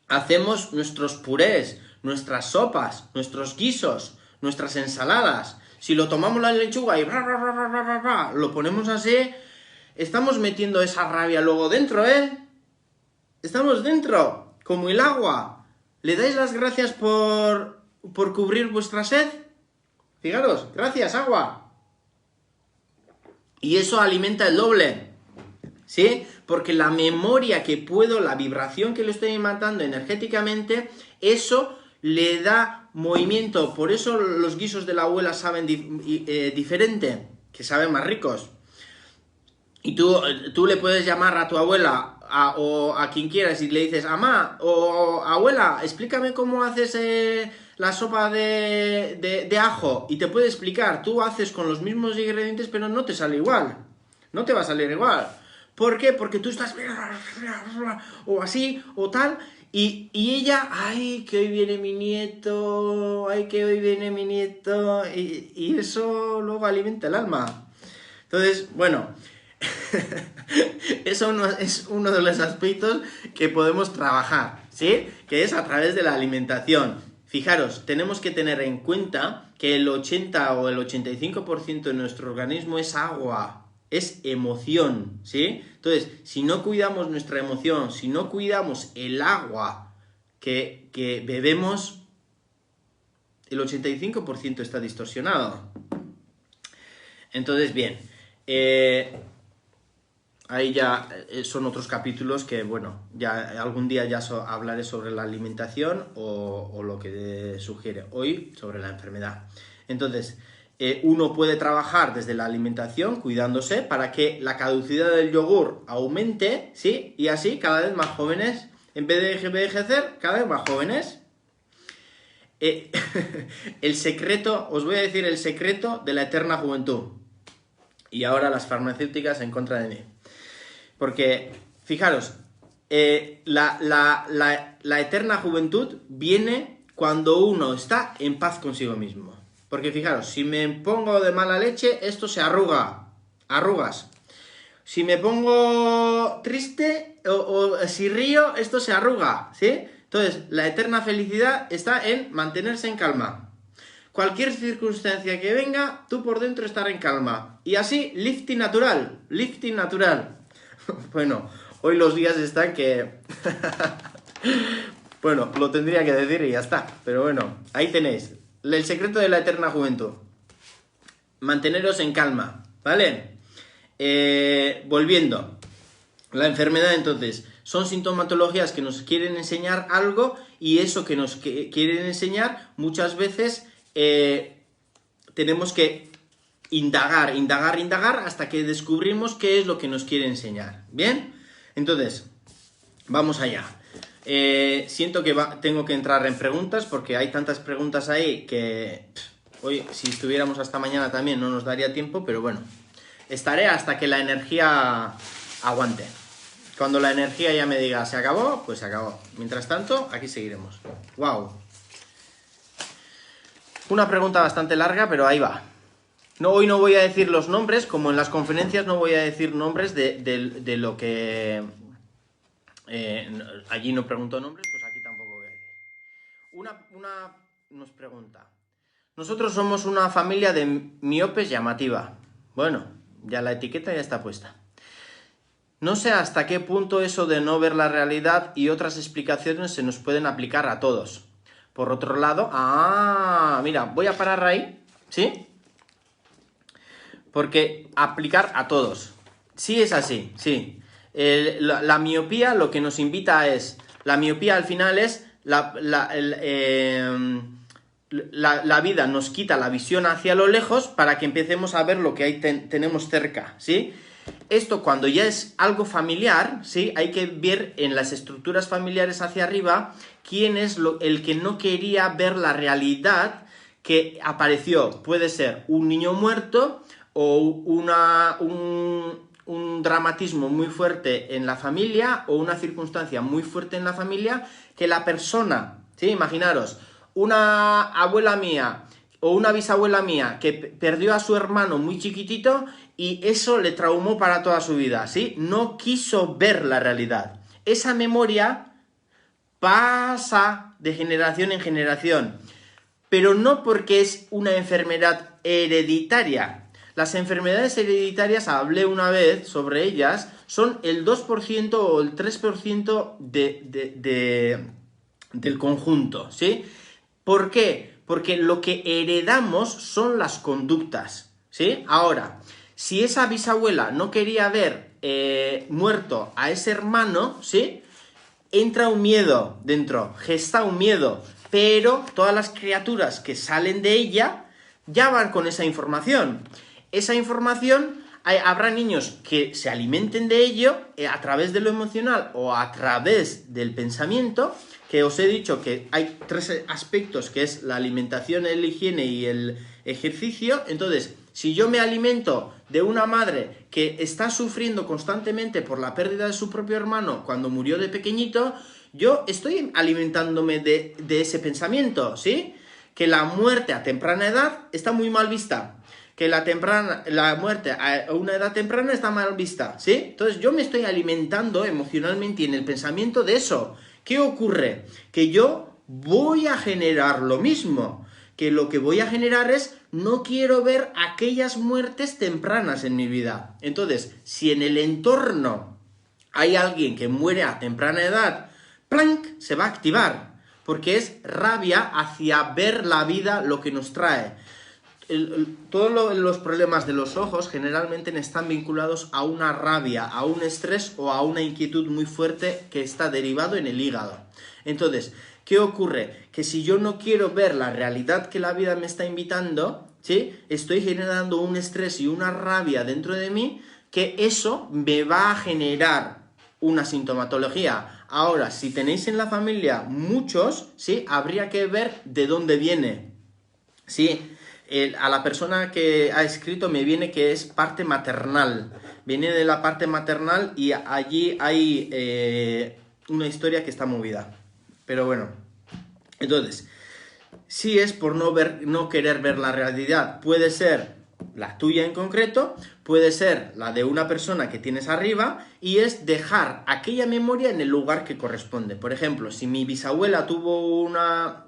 hacemos nuestros purés, nuestras sopas, nuestros guisos, nuestras ensaladas. Si lo tomamos la lechuga y lo ponemos así, estamos metiendo esa rabia luego dentro, ¿eh? Estamos dentro, como el agua. ¿Le dais las gracias por cubrir vuestra sed? Fijaros, gracias, agua. Y eso alimenta el doble, ¿sí? Porque la memoria que puedo, la vibración que le estoy matando energéticamente, eso le da movimiento. Por eso los guisos de la abuela saben diferente, que saben más ricos. Y tú le puedes llamar a tu abuela o a quien quieras y le dices, mamá o abuela, explícame cómo haces la sopa de ajo, y te puede explicar. Tú haces con los mismos ingredientes, pero no te sale igual. No te va a salir igual. ¿Por qué? Porque tú estás o así o tal, y ella, ay, que hoy viene mi nieto, ay, que hoy viene mi nieto, y eso luego alimenta el alma. Entonces, bueno, eso es uno de los aspectos que podemos trabajar, ¿sí? Que es a través de la alimentación. Fijaros, tenemos que tener en cuenta que el 80 o el 85% de nuestro organismo es agua, es emoción, ¿sí? Entonces, si no cuidamos nuestra emoción, si no cuidamos el agua que bebemos, el 85% está distorsionado. Entonces, bien, ahí ya son otros capítulos que, bueno, ya algún día ya hablaré sobre la alimentación o lo que sugiere hoy sobre la enfermedad. Entonces, uno puede trabajar desde la alimentación cuidándose para que la caducidad del yogur aumente, ¿sí? Y así cada vez más jóvenes, en vez de envejecer, cada vez más jóvenes. El secreto, os voy a decir el secreto de la eterna juventud. Y ahora las farmacéuticas en contra de mí. Porque, fijaros, la eterna juventud viene cuando uno está en paz consigo mismo. Porque, fijaros, si me pongo de mala leche, esto se arrugas. Si me pongo triste o si río, esto se arruga, ¿sí? Entonces, la eterna felicidad está en mantenerse en calma. Cualquier circunstancia que venga, tú por dentro estar en calma. Y así, lifting natural. Bueno, hoy los días están que... Bueno, lo tendría que decir y ya está. Pero bueno, ahí tenéis. El secreto de la eterna juventud. Manteneros en calma, ¿vale? Volviendo. La enfermedad, entonces, son sintomatologías que nos quieren enseñar algo y eso que nos quieren enseñar muchas veces tenemos que indagar hasta que descubrimos qué es lo que nos quiere enseñar. ¿Bien? Entonces, vamos allá. Siento que tengo que entrar en preguntas porque hay tantas preguntas ahí que hoy, si estuviéramos hasta mañana también no nos daría tiempo, pero bueno, estaré hasta que la energía aguante. Cuando la energía ya me diga se acabó, pues se acabó. Mientras tanto, aquí seguiremos. ¡Wow! Una pregunta bastante larga, pero ahí va. No, hoy no voy a decir los nombres, como en las conferencias no voy a decir nombres de lo que... allí no pregunto nombres, pues aquí tampoco voy a decir. Una nos pregunta. Nosotros somos una familia de miopes llamativa. Bueno, ya la etiqueta ya está puesta. No sé hasta qué punto eso de no ver la realidad y otras explicaciones se nos pueden aplicar a todos. Por otro lado, mira, voy a parar ahí, ¿sí? Porque aplicar a todos. Sí es así, sí. La miopía lo que nos invita es... La miopía al final es... La vida nos quita la visión hacia lo lejos para que empecemos a ver lo que ahí tenemos cerca, ¿sí? Esto cuando ya es algo familiar, ¿sí? Hay que ver en las estructuras familiares hacia arriba quién es el que no quería ver la realidad que apareció. Puede ser un niño muerto o un dramatismo muy fuerte en la familia o una circunstancia muy fuerte en la familia que la persona, ¿sí? Imaginaros, una abuela mía o una bisabuela mía que perdió a su hermano muy chiquitito y eso le traumó para toda su vida, ¿sí? No quiso ver la realidad. Esa memoria pasa de generación en generación, pero no porque es una enfermedad hereditaria. Las enfermedades hereditarias, hablé una vez sobre ellas, son el 2% o el 3% del conjunto, ¿sí? ¿Por qué? Porque lo que heredamos son las conductas, ¿sí? Ahora, si esa bisabuela no quería ver muerto a ese hermano, ¿sí? Entra un miedo dentro, gesta un miedo, pero todas las criaturas que salen de ella ya van con esa información. Esa información, habrá niños que se alimenten de ello a través de lo emocional o a través del pensamiento, que os he dicho que hay 3 aspectos, que es la alimentación, la higiene y el ejercicio. Entonces, si yo me alimento de una madre que está sufriendo constantemente por la pérdida de su propio hermano cuando murió de pequeño, yo estoy alimentándome de ese pensamiento, ¿sí? Que la muerte a temprana edad está muy mal vista. Que la muerte a una edad temprana está mal vista, ¿sí? Entonces yo me estoy alimentando emocionalmente y en el pensamiento de eso, ¿Qué ocurre? Que yo voy a generar lo mismo, que lo que voy a generar es, no quiero ver aquellas muertes tempranas en mi vida. Entonces, si en el entorno hay alguien que muere a temprana edad, ¡plank!, se va a activar, porque es rabia hacia ver la vida lo que nos trae. Todos los problemas de los ojos generalmente están vinculados a una rabia, a un estrés o a una inquietud muy fuerte que está derivado en el hígado. Entonces, ¿qué ocurre? Que si yo no quiero ver la realidad que la vida me está invitando, ¿sí?, estoy generando un estrés y una rabia dentro de mí, que eso me va a generar una sintomatología. Ahora, si tenéis en la familia muchos, ¿sí?, habría que ver de dónde viene. ¿Sí? A la persona que ha escrito me viene que es parte maternal. Viene de la parte maternal y allí hay una historia que está movida. Pero bueno, entonces, si es por no querer ver la realidad, puede ser la tuya en concreto, puede ser la de una persona que tienes arriba, y es dejar aquella memoria en el lugar que corresponde. Por ejemplo, si mi bisabuela tuvo una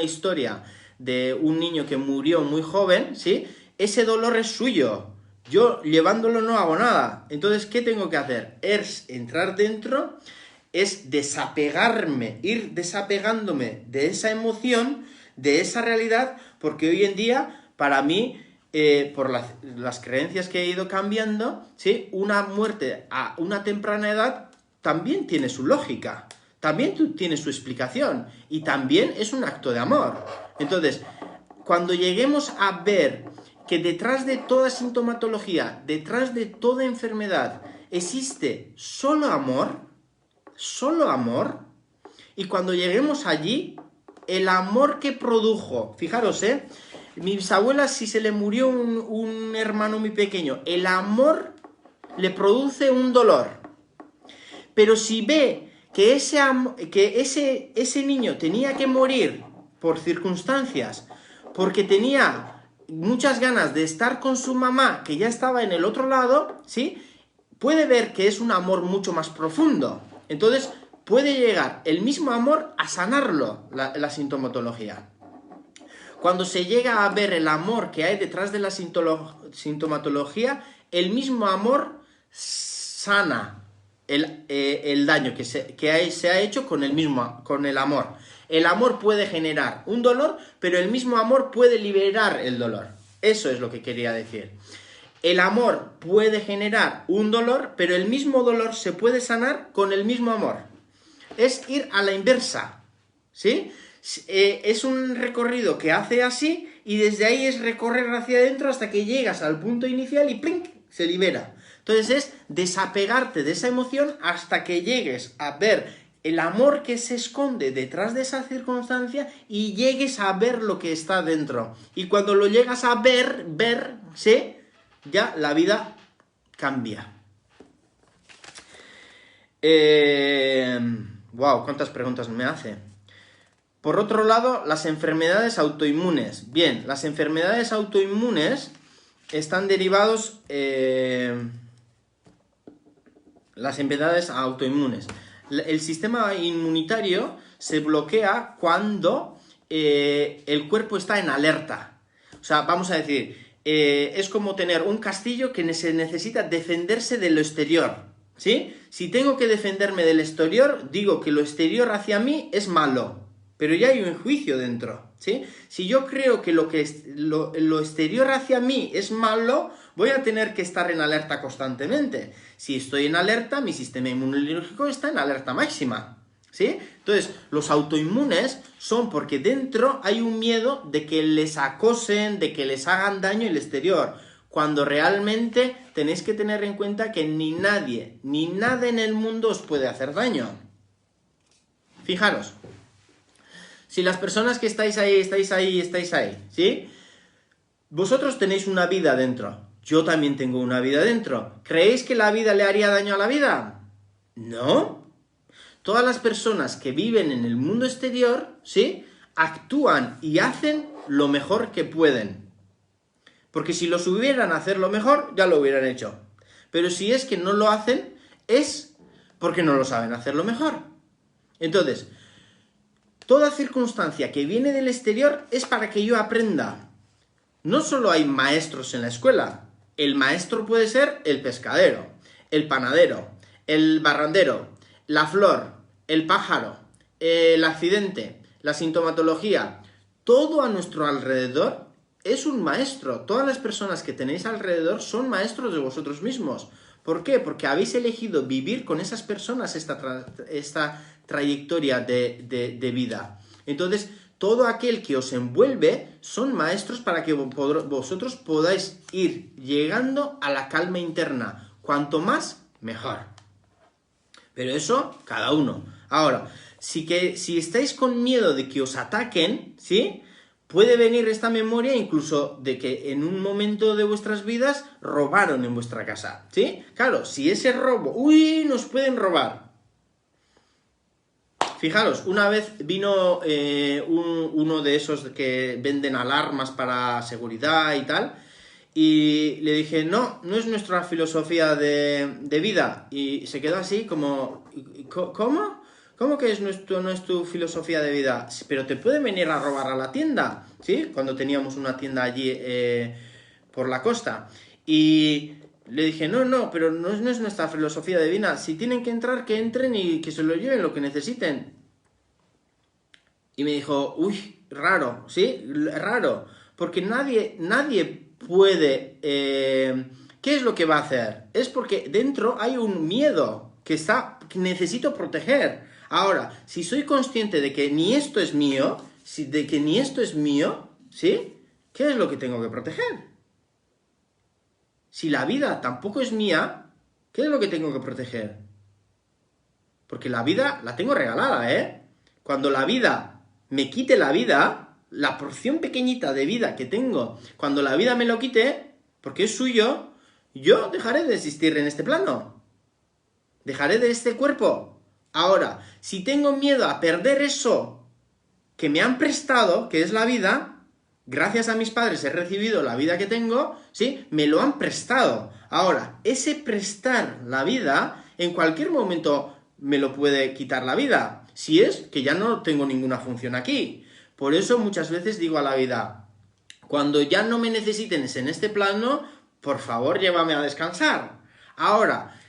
historia de un niño que murió muy joven, ¿sí?, ese dolor es suyo. Yo llevándolo no hago nada. Entonces, ¿qué tengo que hacer? Es entrar dentro, es desapegarme, ir desapegándome de esa emoción, de esa realidad, porque hoy en día, para mí, por las creencias que he ido cambiando, ¿sí?, una muerte a una temprana edad también tiene su lógica, también tiene su explicación, y también es un acto de amor. Entonces, cuando lleguemos a ver que detrás de toda sintomatología, detrás de toda enfermedad, existe solo amor, y cuando lleguemos allí, el amor que produjo, fijaros, mi bisabuela, si se le murió un hermano muy pequeño, el amor le produce un dolor. Pero si ve que ese niño tenía que morir por circunstancias, porque tenía muchas ganas de estar con su mamá, que ya estaba en el otro lado, ¿sí?, puede ver que es un amor mucho más profundo. Entonces, puede llegar el mismo amor a sanarlo, la sintomatología. Cuando se llega a ver el amor que hay detrás de la sintomatología, el mismo amor sana el daño que se ha hecho con el amor. El amor puede generar un dolor, pero el mismo amor puede liberar el dolor. Eso es lo que quería decir. El amor puede generar un dolor, pero el mismo dolor se puede sanar con el mismo amor. Es ir a la inversa, ¿sí? Es un recorrido que hace así, y desde ahí es recorrer hacia adentro hasta que llegas al punto inicial y ¡plink!, se libera. Entonces es desapegarte de esa emoción hasta que llegues a ver el amor que se esconde detrás de esa circunstancia y llegues a ver lo que está dentro. Y cuando lo llegas a ver, ¿sí?, ya la vida cambia. Wow, cuántas preguntas me hace. Por otro lado, las enfermedades autoinmunes. Bien, las enfermedades autoinmunes están derivados... las enfermedades autoinmunes. El sistema inmunitario se bloquea cuando el cuerpo está en alerta. O sea, vamos a decir, es como tener un castillo que se necesita defenderse de lo exterior, ¿sí? Si tengo que defenderme del exterior, digo que lo exterior hacia mí es malo, pero ya hay un juicio dentro, ¿sí? Si yo creo que lo exterior hacia mí es malo, voy a tener que estar en alerta constantemente. Si estoy en alerta, mi sistema inmunológico está en alerta máxima, ¿sí? Entonces, los autoinmunes son porque dentro hay un miedo de que les acosen, de que les hagan daño el exterior, cuando realmente tenéis que tener en cuenta que ni nadie, ni nada en el mundo os puede hacer daño. Fijaros, si las personas que estáis ahí, ¿sí? Vosotros tenéis una vida dentro. Yo también tengo una vida dentro. ¿Creéis que la vida le haría daño a la vida? No. Todas las personas que viven en el mundo exterior, ¿sí?, actúan y hacen lo mejor que pueden. Porque si lo subieran a hacer lo mejor, ya lo hubieran hecho. Pero si es que no lo hacen, es porque no lo saben hacerlo mejor. Entonces, toda circunstancia que viene del exterior es para que yo aprenda. No solo hay maestros en la escuela. El maestro puede ser el pescadero, el panadero, el barrandero, la flor, el pájaro, el accidente, la sintomatología. Todo a nuestro alrededor es un maestro. Todas las personas que tenéis alrededor son maestros de vosotros mismos. ¿Por qué? Porque habéis elegido vivir con esas personas esta trayectoria de vida. Entonces, todo aquel que os envuelve son maestros para que vosotros podáis ir llegando a la calma interna. Cuanto más, mejor. Pero eso, cada uno. Ahora, si estáis con miedo de que os ataquen, ¿sí? Puede venir esta memoria incluso de que en un momento de vuestras vidas robaron en vuestra casa, ¿sí? Claro, si ese robo, ¡uy! Nos pueden robar. Fijaros, una vez vino uno de esos que venden alarmas para seguridad y tal, y le dije, no es nuestra filosofía de vida. Y se quedó así como, ¿cómo? ¿Cómo que no es tu filosofía de vida? Pero te pueden venir a robar a la tienda, ¿sí? Cuando teníamos una tienda allí por la costa. Y le dije, no, pero no es nuestra filosofía de vida. Si tienen que entrar, que entren y que se lo lleven lo que necesiten. Y me dijo, uy, raro, ¿sí? Raro. Porque nadie puede... ¿Qué es lo que va a hacer? Es porque dentro hay un miedo que necesito proteger. Ahora, si soy consciente de que ni esto es mío, ¿sí? ¿Qué es lo que tengo que proteger? Si la vida tampoco es mía, ¿qué es lo que tengo que proteger? Porque la vida la tengo regalada, ¿eh? Cuando la vida me quite la vida, la porción pequeñita de vida que tengo, cuando la vida me lo quite, porque es suyo, yo dejaré de existir en este plano. Dejaré de este cuerpo. Ahora, si tengo miedo a perder eso que me han prestado, que es la vida, gracias a mis padres he recibido la vida que tengo, ¿sí? Me lo han prestado. Ahora, ese prestar la vida, en cualquier momento me lo puede quitar la vida, si es que ya no tengo ninguna función aquí. Por eso muchas veces digo a la vida, cuando ya no me necesiten en este plano, por favor llévame a descansar. Ahora,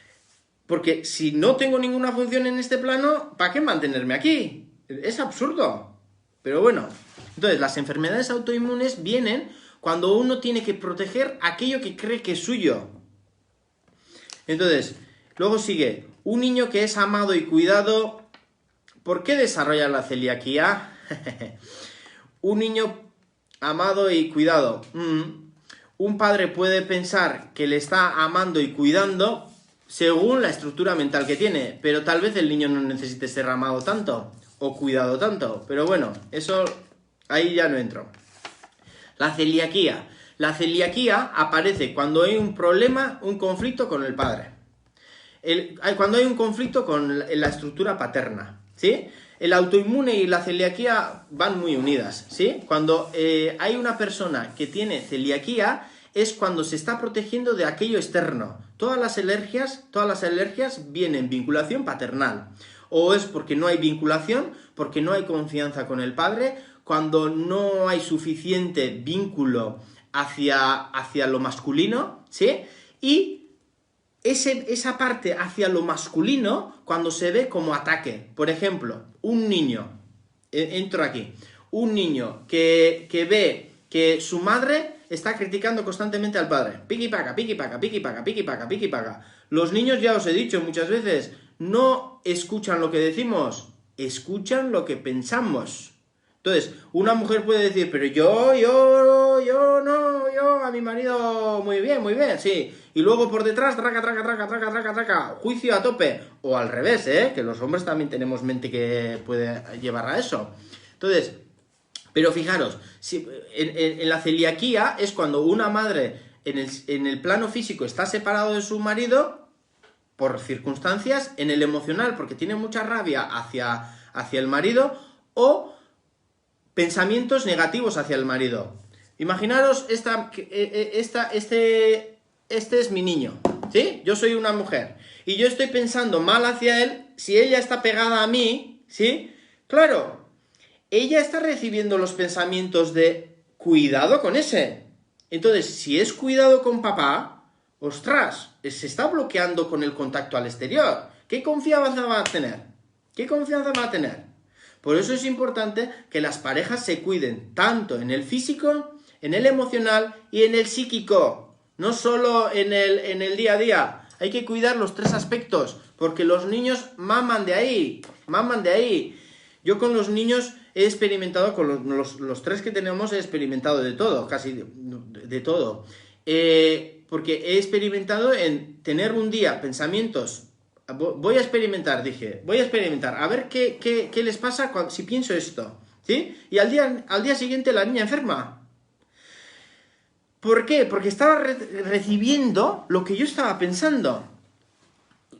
porque si no tengo ninguna función en este plano, ¿para qué mantenerme aquí? Es absurdo. Pero bueno, entonces las enfermedades autoinmunes vienen cuando uno tiene que proteger aquello que cree que es suyo. Entonces, luego sigue, un niño que es amado y cuidado, ¿por qué desarrolla la celiaquía? Un niño amado y cuidado. Un padre puede pensar que le está amando y cuidando según la estructura mental que tiene, pero tal vez el niño no necesite ser amado tanto o cuidado tanto, pero bueno, eso ahí ya no entro. La celiaquía. La celiaquía aparece cuando hay un problema, un conflicto con el padre. Cuando hay un conflicto con la estructura paterna, ¿sí? El autoinmune y la celiaquía van muy unidas, ¿sí? Cuando hay una persona que tiene celiaquía es cuando se está protegiendo de aquello externo. Todas las alergias vienen vinculación paternal. O es porque no hay vinculación, porque no hay confianza con el padre, cuando no hay suficiente vínculo hacia lo masculino, ¿sí? Y esa parte hacia lo masculino cuando se ve como ataque. Por ejemplo, un niño, entro aquí, un niño que ve que su madre está criticando constantemente al padre. Piqui paca, piqui paca, piqui paca, piqui paca, piqui paca. Los niños, ya os he dicho muchas veces, no escuchan lo que decimos, escuchan lo que pensamos. Entonces, una mujer puede decir, pero yo, a mi marido, muy bien, sí. Y luego por detrás, traca, juicio a tope. O al revés, que los hombres también tenemos mente que puede llevar a eso. Entonces, pero fijaros, en la celiaquía es cuando una madre en el plano físico está separado de su marido por circunstancias, en el emocional porque tiene mucha rabia hacia el marido o pensamientos negativos hacia el marido. Imaginaros, este es mi niño, ¿sí? Yo soy una mujer y yo estoy pensando mal hacia él, si ella está pegada a mí, ¿Sí? Claro, ella está recibiendo los pensamientos de cuidado con ese. Entonces, si es cuidado con papá, ostras, se está bloqueando con el contacto al exterior. ¿Qué confianza va a tener? ¿Qué confianza va a tener? Por eso es importante que las parejas se cuiden tanto en el físico, en el emocional y en el psíquico. No solo en el día a día. Hay que cuidar los tres aspectos, porque los niños maman de ahí, maman de ahí. Yo con los niños he experimentado, con los tres que tenemos he experimentado de todo, casi de todo. Porque he experimentado en tener un día pensamientos. Voy a experimentar, dije, voy a experimentar, a ver qué les pasa si pienso esto, ¿sí? Y al día siguiente la niña enferma. ¿Por qué? Porque estaba recibiendo lo que yo estaba pensando.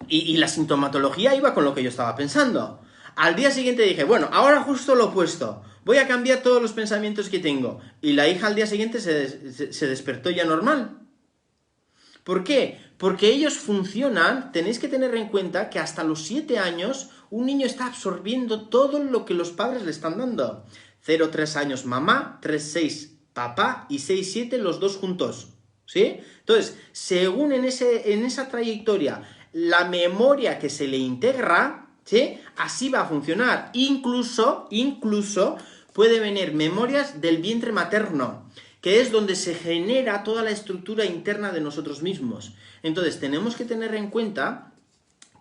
Y la sintomatología iba con lo que yo estaba pensando. Al día siguiente dije, bueno, ahora justo lo opuesto. Voy a cambiar todos los pensamientos que tengo. Y la hija al día siguiente se despertó ya normal. ¿Por qué? Porque ellos funcionan, tenéis que tener en cuenta que hasta los 7 años un niño está absorbiendo todo lo que los padres le están dando. 0-3 años mamá, 3-6 papá y 6-7 los dos juntos. ¿Sí? Entonces, según en esa trayectoria, la memoria que se le integra, ¿sí? Así va a funcionar. Incluso puede venir memorias del vientre materno, que es donde se genera toda la estructura interna de nosotros mismos. Entonces, tenemos que tener en cuenta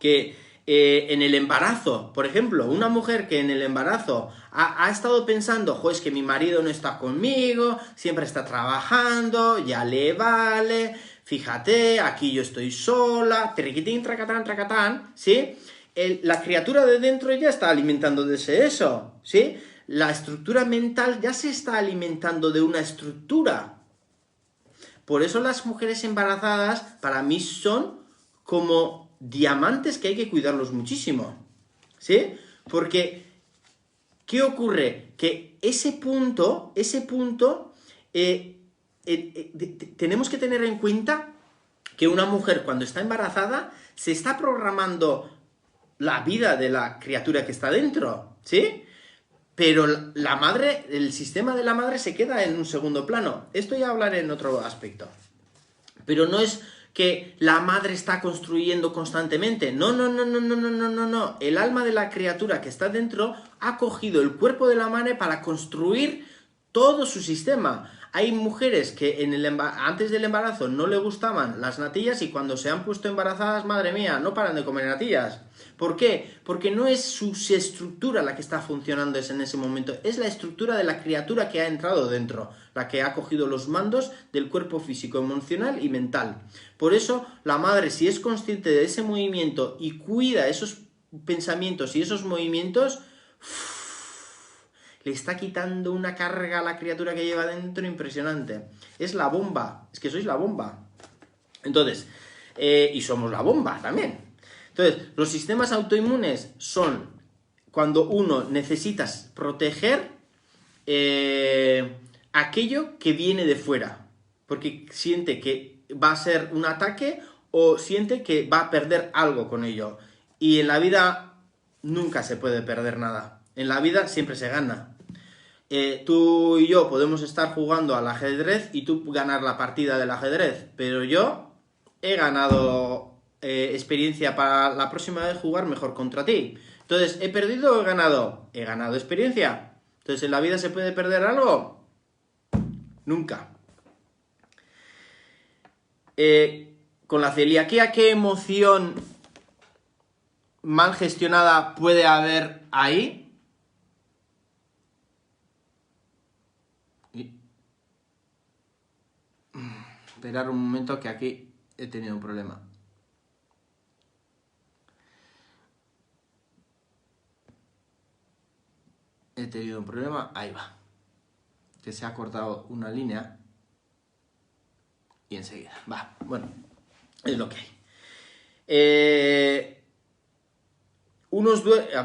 que en el embarazo, por ejemplo, una mujer que en el embarazo ha estado pensando, jo, es que mi marido no está conmigo, siempre está trabajando, ya le vale, fíjate, aquí yo estoy sola, triquitín, tracatán, tracatán, ¿sí? La criatura de dentro ya está alimentando de eso, ¿sí? La estructura mental ya se está alimentando de una estructura. Por eso las mujeres embarazadas para mí son como diamantes que hay que cuidarlos muchísimo. ¿Sí? Porque, ¿qué ocurre? Que ese punto, tenemos que tener en cuenta que una mujer cuando está embarazada se está programando la vida de la criatura que está dentro, ¿sí? Pero la madre, el sistema de la madre se queda en un segundo plano. Esto ya hablaré en otro aspecto. Pero no es que la madre está construyendo constantemente. No, no, no, no, no, no, no, no, no. El alma de la criatura que está dentro ha cogido el cuerpo de la madre para construir todo su sistema. Hay mujeres que antes del embarazo no le gustaban las natillas y cuando se han puesto embarazadas, madre mía, no paran de comer natillas. ¿Por qué? Porque no es su estructura la que está funcionando en ese momento, es la estructura de la criatura que ha entrado dentro, la que ha cogido los mandos del cuerpo físico, emocional y mental. Por eso, la madre, si es consciente de ese movimiento y cuida esos pensamientos y esos movimientos, le está quitando una carga a la criatura que lleva dentro impresionante. Es la bomba, es que sois la bomba. Entonces, y somos la bomba también. Entonces, los sistemas autoinmunes son cuando uno necesita proteger aquello que viene de fuera, porque siente que va a ser un ataque o siente que va a perder algo con ello. Y en la vida nunca se puede perder nada. En la vida siempre se gana. Tú y yo podemos estar jugando al ajedrez y tú ganar la partida del ajedrez, pero yo he ganado experiencia para la próxima vez jugar mejor contra ti. Entonces, ¿he perdido o he ganado? He ganado experiencia. Entonces, ¿en la vida se puede perder algo? Nunca. Con la celiaquía, ¿qué emoción mal gestionada puede haber ahí? Esperar un momento que aquí he tenido un problema. He tenido un problema, ahí va. Que se ha cortado una línea. Y enseguida, va, bueno, es lo que hay.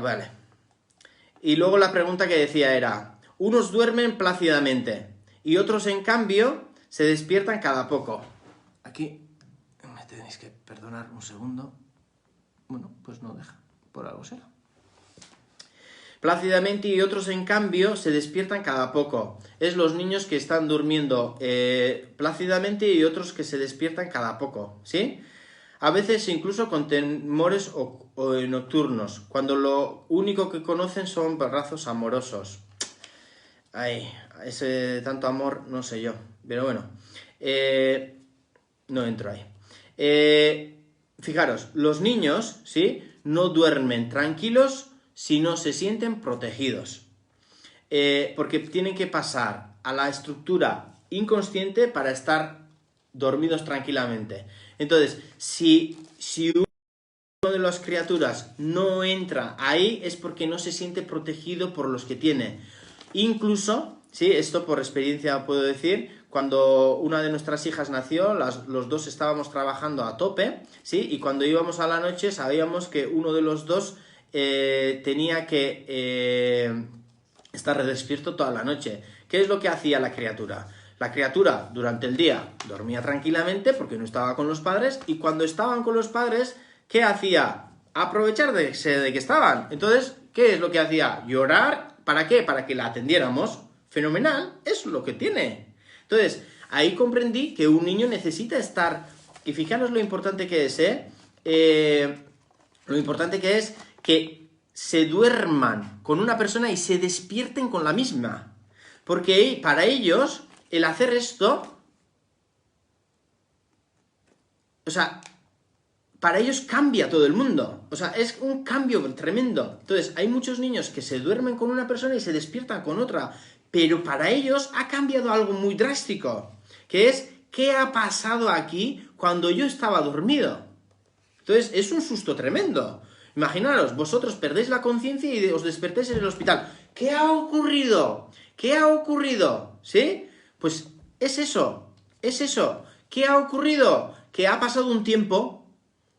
Vale. Y luego la pregunta que decía era, unos duermen plácidamente y otros en cambio se despiertan cada poco. Aquí me tenéis que perdonar un segundo. Bueno, pues no deja, por algo será. plácidamente y otros, en cambio, se despiertan cada poco. Es los niños que están durmiendo plácidamente y otros que se despiertan cada poco, ¿sí? A veces incluso con temores o nocturnos, cuando lo único que conocen son brazos amorosos. Ay, ese tanto amor, no sé yo, pero bueno, no entro ahí. Fijaros, los niños, ¿sí?, no duermen tranquilos si no se sienten protegidos, porque tienen que pasar a la estructura inconsciente para estar dormidos tranquilamente. Entonces, si una de las criaturas no entra ahí, es porque no se siente protegido por los que tiene. Incluso, sí, esto por experiencia puedo decir, cuando una de nuestras hijas nació, los dos estábamos trabajando a tope, ¿sí? Y cuando íbamos a la noche sabíamos que uno de los dos tenía que estar despierto toda la noche. ¿Qué es lo que hacía la criatura? La criatura durante el día dormía tranquilamente porque no estaba con los padres, y cuando estaban con los padres, ¿qué hacía? Aprovechar de que estaban. Entonces, ¿qué es lo que hacía? Llorar. ¿Para qué? Para que la atendiéramos. Fenomenal, es lo que tiene. Entonces, ahí comprendí que un niño necesita estar, y fijaros lo importante que es, lo importante que es que se duerman con una persona y se despierten con la misma. Porque para ellos, el hacer esto, o sea, para ellos cambia todo el mundo. O sea, es un cambio tremendo. Entonces, hay muchos niños que se duermen con una persona y se despiertan con otra, pero para ellos ha cambiado algo muy drástico, que es, ¿qué ha pasado aquí cuando yo estaba dormido? Entonces, es un susto tremendo. Imaginaros, vosotros perdéis la conciencia y os despertáis en el hospital. ¿Qué ha ocurrido? ¿Qué ha ocurrido? ¿Sí? Pues es eso, es eso. ¿Qué ha ocurrido? Que ha pasado un tiempo,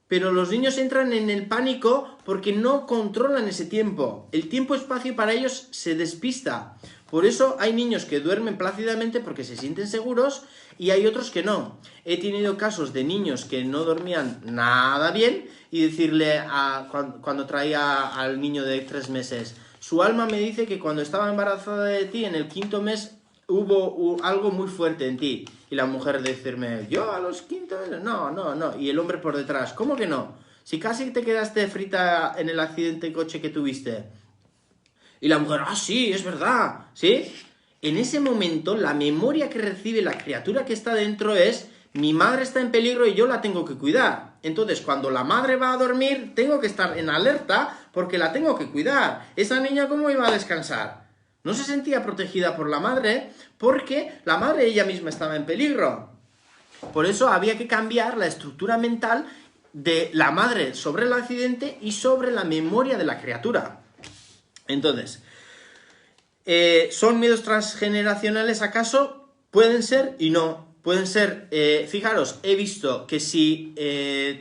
pero los niños entran en el pánico porque no controlan ese tiempo. El tiempo-espacio para ellos se despista. Por eso hay niños que duermen plácidamente porque se sienten seguros y hay otros que no. He tenido casos de niños que no dormían nada bien y decirle cuando traía al niño de 3 meses, su alma me dice que cuando estaba embarazada de ti, en el 5.º mes, hubo algo muy fuerte en ti. Y la mujer decirme, yo a los 5 meses, no. Y el hombre por detrás, ¿cómo que no? Si casi te quedaste frita en el accidente de coche que tuviste. Y la mujer, sí, es verdad, ¿sí? En ese momento, la memoria que recibe la criatura que está dentro es, mi madre está en peligro y yo la tengo que cuidar. Entonces, cuando la madre va a dormir, tengo que estar en alerta porque la tengo que cuidar. ¿Esa niña cómo iba a descansar? No se sentía protegida por la madre porque la madre ella misma estaba en peligro. Por eso había que cambiar la estructura mental de la madre sobre el accidente y sobre la memoria de la criatura. Entonces, ¿son miedos transgeneracionales acaso? Pueden ser y no. Pueden ser, fijaros, he visto que si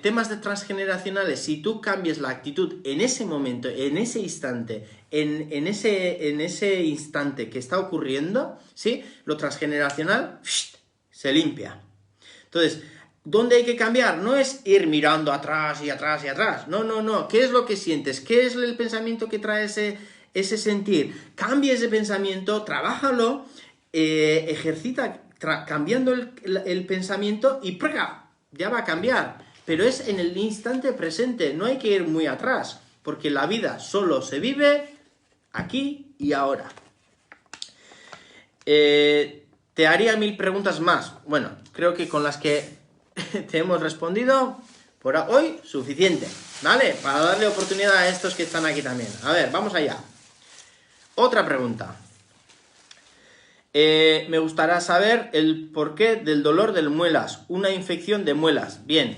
temas de transgeneracionales, si tú cambias la actitud en ese momento, en ese instante, en ese instante que está ocurriendo, ¿sí? Lo transgeneracional se limpia. Entonces, ¿dónde hay que cambiar? No es ir mirando atrás y atrás y atrás. No. ¿Qué es lo que sientes? ¿Qué es el pensamiento que trae ese sentir? Cambia ese pensamiento, trabájalo, ejercita cambiando el pensamiento y ¡praga! Ya va a cambiar. Pero es en el instante presente, no hay que ir muy atrás, porque la vida solo se vive aquí y ahora. Te haría 1000 preguntas más. Bueno, creo que con las que te hemos respondido por hoy, suficiente, ¿vale? Para darle oportunidad a estos que están aquí también. A ver, vamos allá. Otra pregunta. Me gustaría saber el porqué del dolor de muelas, una infección de muelas. Bien,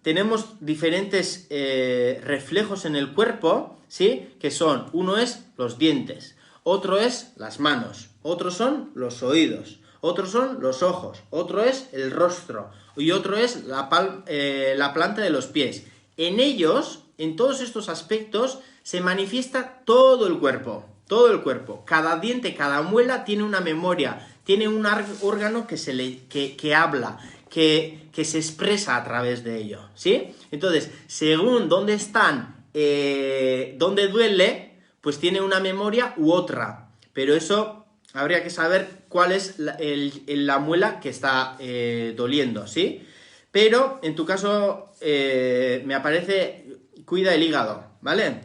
tenemos diferentes reflejos en el cuerpo, ¿sí? Que son, uno es los dientes, otro es las manos, otros son los oídos, otros son los ojos, otro es el rostro y otro es la planta de los pies. En ellos, en todos estos aspectos, se manifiesta todo el cuerpo. Todo el cuerpo, cada diente, cada muela tiene una memoria, tiene un órgano que habla, que se expresa a través de ello, ¿sí? Entonces, según dónde están donde duele, pues tiene una memoria u otra. Pero eso habría que saber cuál es la muela que está doliendo, ¿sí? Pero en tu caso me aparece, cuida el hígado, ¿vale?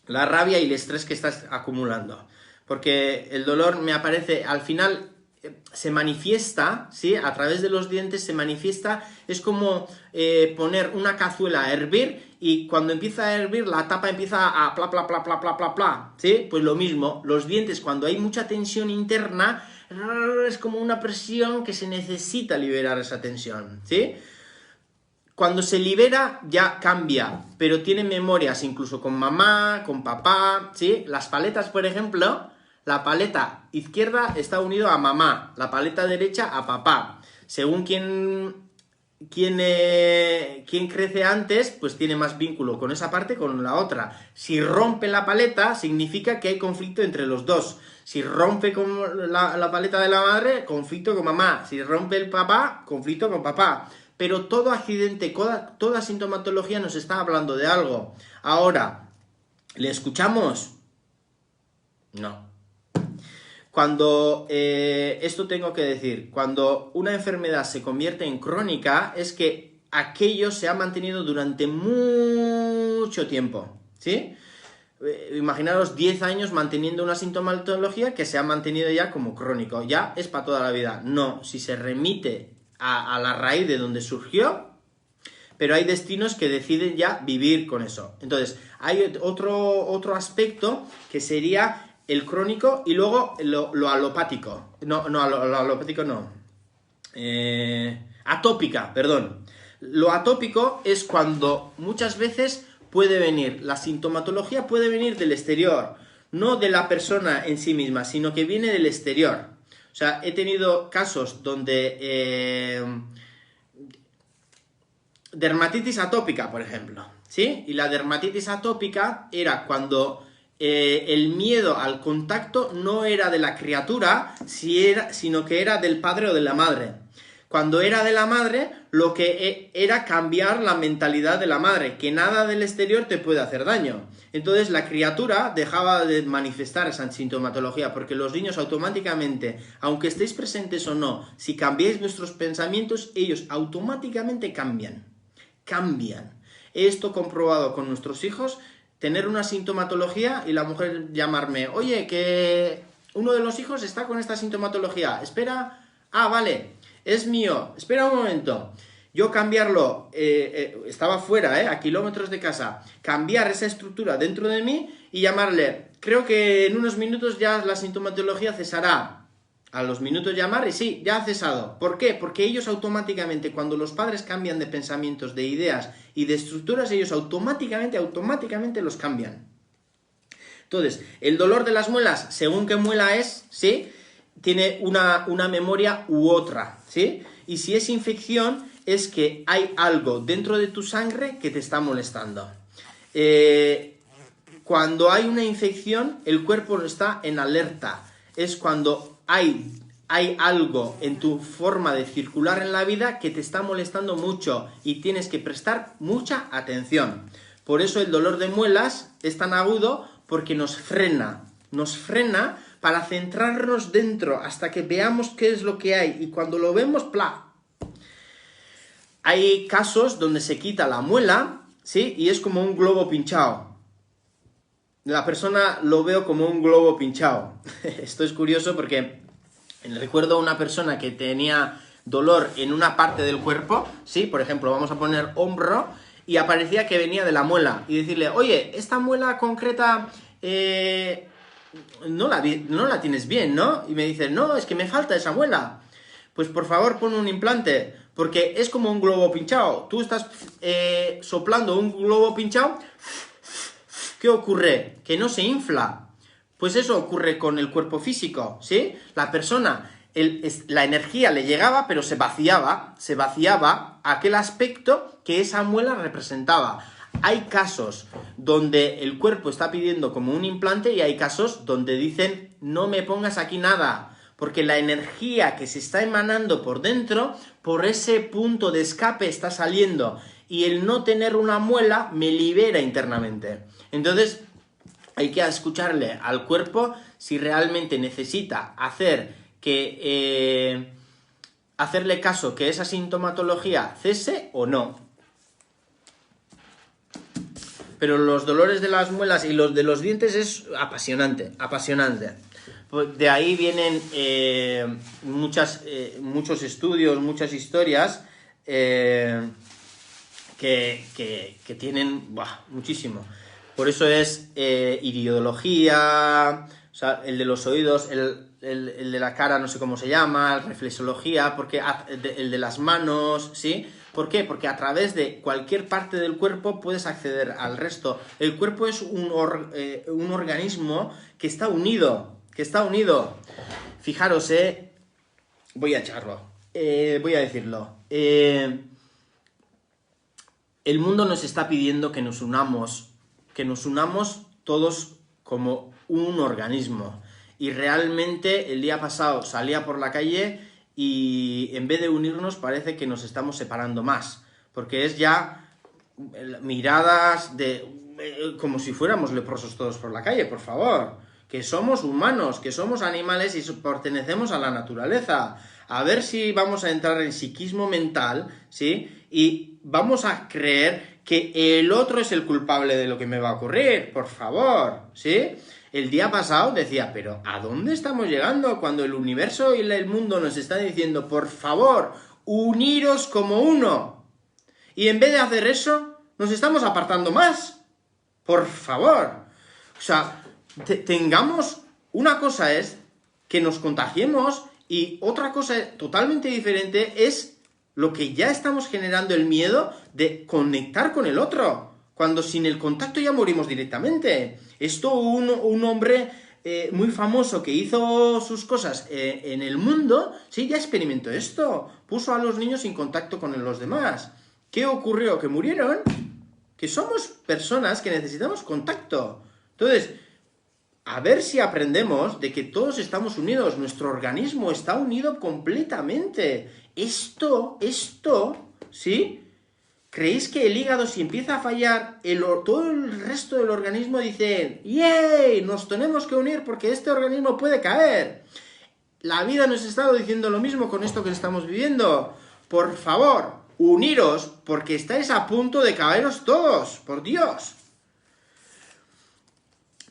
La rabia y el estrés que estás acumulando. Porque el dolor me aparece, al final se manifiesta, ¿sí? A través de los dientes se manifiesta, es como poner una cazuela a hervir y cuando empieza a hervir la tapa empieza a pla, pla, pla, pla, pla, pla, pla, ¿sí? Pues lo mismo, los dientes cuando hay mucha tensión interna, es como una presión que se necesita liberar esa tensión, ¿sí? Cuando se libera ya cambia, pero tiene memorias incluso con mamá, con papá, ¿sí? Las paletas, por ejemplo, la paleta izquierda está unido a mamá, la paleta derecha a papá. Según quién crece antes, pues tiene más vínculo con esa parte que con la otra. Si rompe la paleta, significa que hay conflicto entre los dos. Si rompe con la paleta de la madre, conflicto con mamá. Si rompe el papá, conflicto con papá. Pero todo accidente, toda sintomatología nos está hablando de algo. Ahora, ¿le escuchamos? No. Cuando, esto tengo que decir, cuando una enfermedad se convierte en crónica, es que aquello se ha mantenido durante mucho tiempo, ¿sí? Imaginaros 10 años manteniendo una sintomatología que se ha mantenido ya como crónico, ya es para toda la vida. No, si se remite a la raíz de donde surgió, pero hay destinos que deciden ya vivir con eso. Entonces, hay otro aspecto que sería el crónico y luego lo alopático. Lo alopático no. Atópica, perdón. Lo atópico es cuando muchas veces puede venir, la sintomatología puede venir del exterior, no de la persona en sí misma, sino que viene del exterior. O sea, he tenido casos donde dermatitis atópica, por ejemplo, ¿sí? Y la dermatitis atópica era cuando el miedo al contacto no era de la criatura, sino que era del padre o de la madre. Cuando era de la madre, lo que era cambiar la mentalidad de la madre, que nada del exterior te puede hacer daño. Entonces la criatura dejaba de manifestar esa sintomatología, porque los niños automáticamente, aunque estéis presentes o no, si cambiáis vuestros pensamientos, ellos automáticamente cambian. Esto comprobado con nuestros hijos, tener una sintomatología y la mujer llamarme, oye, que uno de los hijos está con esta sintomatología, espera, vale, es mío, espera un momento, yo cambiarlo, estaba fuera, a kilómetros de casa, cambiar esa estructura dentro de mí y llamarle, creo que en unos minutos ya la sintomatología cesará. A los minutos llamar y sí, ya ha cesado. ¿Por qué? Porque ellos automáticamente, cuando los padres cambian de pensamientos, de ideas y de estructuras, ellos automáticamente los cambian. Entonces, el dolor de las muelas, según qué muela es, ¿sí? Tiene una memoria u otra, ¿sí? Y si es infección, es que hay algo dentro de tu sangre que te está molestando. Cuando hay una infección, el cuerpo está en alerta. Es cuando hay algo en tu forma de circular en la vida que te está molestando mucho y tienes que prestar mucha atención. Por eso el dolor de muelas es tan agudo, porque nos frena para centrarnos dentro hasta que veamos qué es lo que hay, y cuando lo vemos, ¡plá! Hay casos donde se quita la muela, ¿sí? Y es como un globo pinchado. La persona lo veo como un globo pinchado. Esto es curioso porque recuerdo a una persona que tenía dolor en una parte del cuerpo, ¿sí? Por ejemplo, vamos a poner hombro, y aparecía que venía de la muela. Y decirle, oye, esta muela concreta no la tienes bien, ¿no? Y me dice, no, es que me falta esa muela. Pues por favor pon un implante, porque es como un globo pinchado. Tú estás soplando un globo pinchado. ¿Qué ocurre? Que no se infla. Pues eso ocurre con el cuerpo físico, ¿sí? La persona, la energía le llegaba, pero se vaciaba aquel aspecto que esa muela representaba. Hay casos donde el cuerpo está pidiendo como un implante y hay casos donde dicen, no me pongas aquí nada, porque la energía que se está emanando por dentro, por ese punto de escape está saliendo, y el no tener una muela me libera internamente. Entonces, hay que escucharle al cuerpo si realmente necesita hacerle caso que esa sintomatología cese o no. Pero los dolores de las muelas y los de los dientes es apasionante, apasionante. Pues de ahí vienen muchos estudios, muchas historias que tienen muchísimo. Por eso es iridología, o sea, el de los oídos, el de la cara no sé cómo se llama, reflexología, porque el de las manos, ¿sí? ¿Por qué? Porque a través de cualquier parte del cuerpo puedes acceder al resto. El cuerpo es un organismo que está unido, Fijaros, voy a echarlo, voy a decirlo. El mundo nos está pidiendo que nos unamos todos como un organismo. Y realmente el día pasado salía por la calle y en vez de unirnos parece que nos estamos separando más, porque es ya miradas como si fuéramos leprosos todos por la calle, por favor, que somos humanos, que somos animales y pertenecemos a la naturaleza. A ver si vamos a entrar en psiquismo mental, ¿sí? Y vamos a creer que el otro es el culpable de lo que me va a ocurrir, por favor, ¿sí? El día pasado decía, pero ¿a dónde estamos llegando cuando el universo y el mundo nos están diciendo, por favor, uniros como uno? Y en vez de hacer eso, nos estamos apartando más. Por favor. O sea, tengamos... Una cosa es que nos contagiemos y otra cosa totalmente diferente es lo que ya estamos generando, el miedo de conectar con el otro, cuando sin el contacto ya morimos directamente. Esto un hombre muy famoso que hizo sus cosas en el mundo, sí, ya experimentó esto. Puso a los niños sin contacto con los demás. ¿Qué ocurrió? Que murieron. Que somos personas que necesitamos contacto. Entonces, a ver si aprendemos de que todos estamos unidos. Nuestro organismo está unido completamente. Esto, ¿sí? ¿Creéis que el hígado, si empieza a fallar, todo el resto del organismo dice ¡yay! Nos tenemos que unir porque este organismo puede caer? La vida nos está diciendo lo mismo con esto que estamos viviendo. Por favor, uniros porque estáis a punto de caeros todos, por Dios.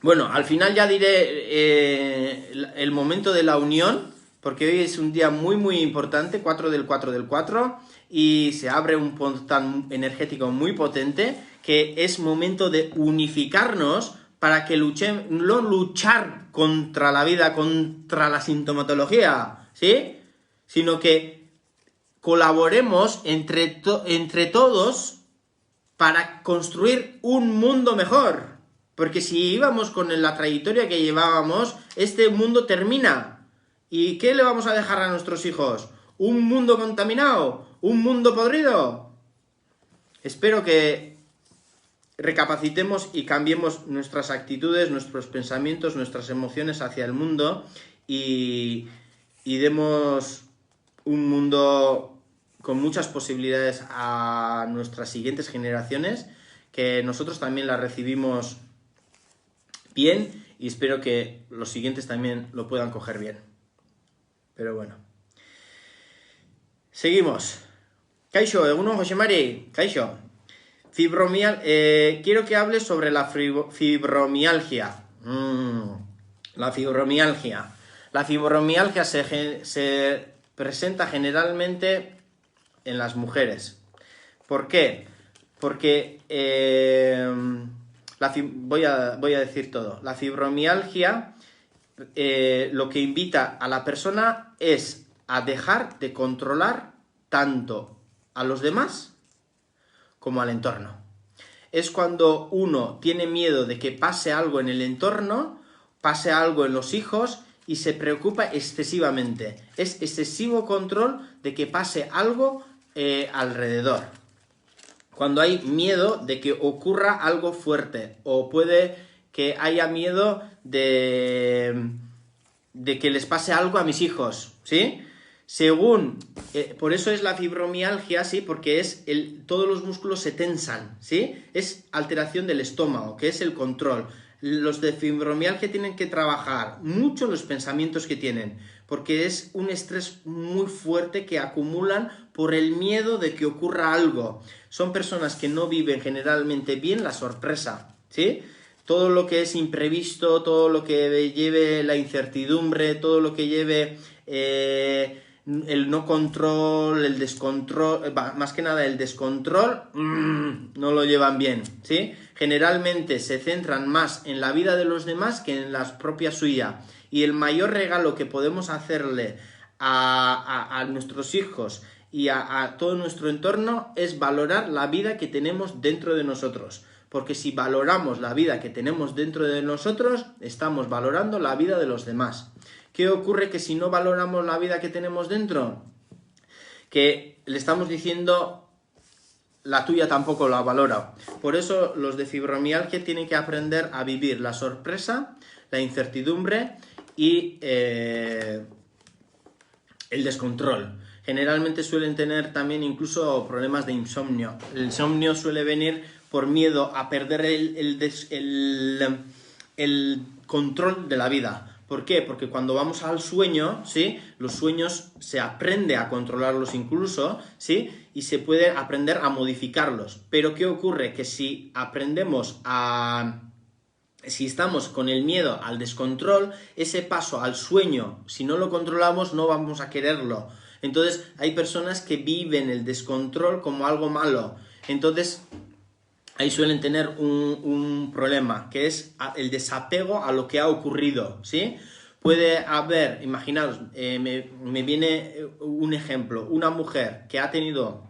Bueno, al final ya diré el momento de la unión, porque hoy es un día muy muy importante, 4 del 4 del 4, y se abre un portal energético muy potente, que es momento de unificarnos para que no luchar contra la vida, contra la sintomatología, ¿sí? Sino que colaboremos entre todos para construir un mundo mejor. Porque si íbamos con la trayectoria que llevábamos, este mundo termina. ¿Y qué le vamos a dejar a nuestros hijos? ¿Un mundo contaminado? ¿Un mundo podrido? Espero que recapacitemos y cambiemos nuestras actitudes, nuestros pensamientos, nuestras emociones hacia el mundo y demos un mundo con muchas posibilidades a nuestras siguientes generaciones, que nosotros también las recibimos bien y espero que los siguientes también lo puedan coger bien. Pero bueno. Seguimos. Kaixo, egunon, Josemari. Kaixo. Quiero que hables sobre la fibromialgia. La fibromialgia. La fibromialgia se presenta generalmente en lo ¿Por qué? Porque voy a decir todo. La fibromialgia lo que invita a la persona es a dejar de controlar tanto a los demás como al entorno. Es cuando uno tiene miedo de que pase algo en el entorno, pase algo en los hijos y se preocupa excesivamente. Es excesivo control de que pase algo alrededor. Cuando hay miedo de que ocurra algo fuerte o puede que haya miedo de de que les pase algo a mis hijos, ¿sí? Según, por eso es la fibromialgia, ¿sí? Porque todos los músculos se tensan, ¿sí? Es alteración del estómago, que es el control. Los de fibromialgia tienen que trabajar mucho los pensamientos que tienen, porque es un estrés muy fuerte que acumulan por el miedo de que ocurra algo. Son personas que no viven generalmente bien la sorpresa, ¿sí? Todo lo que es imprevisto, todo lo que lleve la incertidumbre, todo lo que lleve el no control, el descontrol, más que nada el descontrol, no lo llevan bien, ¿sí? Generalmente se centran más en la vida de los demás que en la propia suya. Y el mayor regalo que podemos hacerle a nuestros hijos y a todo nuestro entorno es valorar la vida que tenemos dentro de nosotros. Porque si valoramos la vida que tenemos dentro de nosotros, estamos valorando la vida de los demás. ¿Qué ocurre? Que si no valoramos la vida que tenemos dentro, que le estamos diciendo, la tuya tampoco la valora. Por eso los de fibromialgia tienen que aprender a vivir la sorpresa, la incertidumbre y el descontrol. Generalmente suelen tener también incluso problemas de insomnio. El insomnio suele venir por miedo a perder el control de la vida. ¿Por qué? Porque cuando vamos al sueño, ¿sí? Los sueños se aprende a controlarlos incluso, ¿sí? Y se puede aprender a modificarlos. Pero ¿qué ocurre? Que si estamos con el miedo al descontrol, ese paso al sueño, si no lo controlamos, no vamos a quererlo. Entonces, hay personas que viven el descontrol como algo malo. Entonces, ahí suelen tener un problema, que es el desapego a lo que ha ocurrido, ¿sí? Puede haber, imaginaos, me viene un ejemplo, una mujer que ha tenido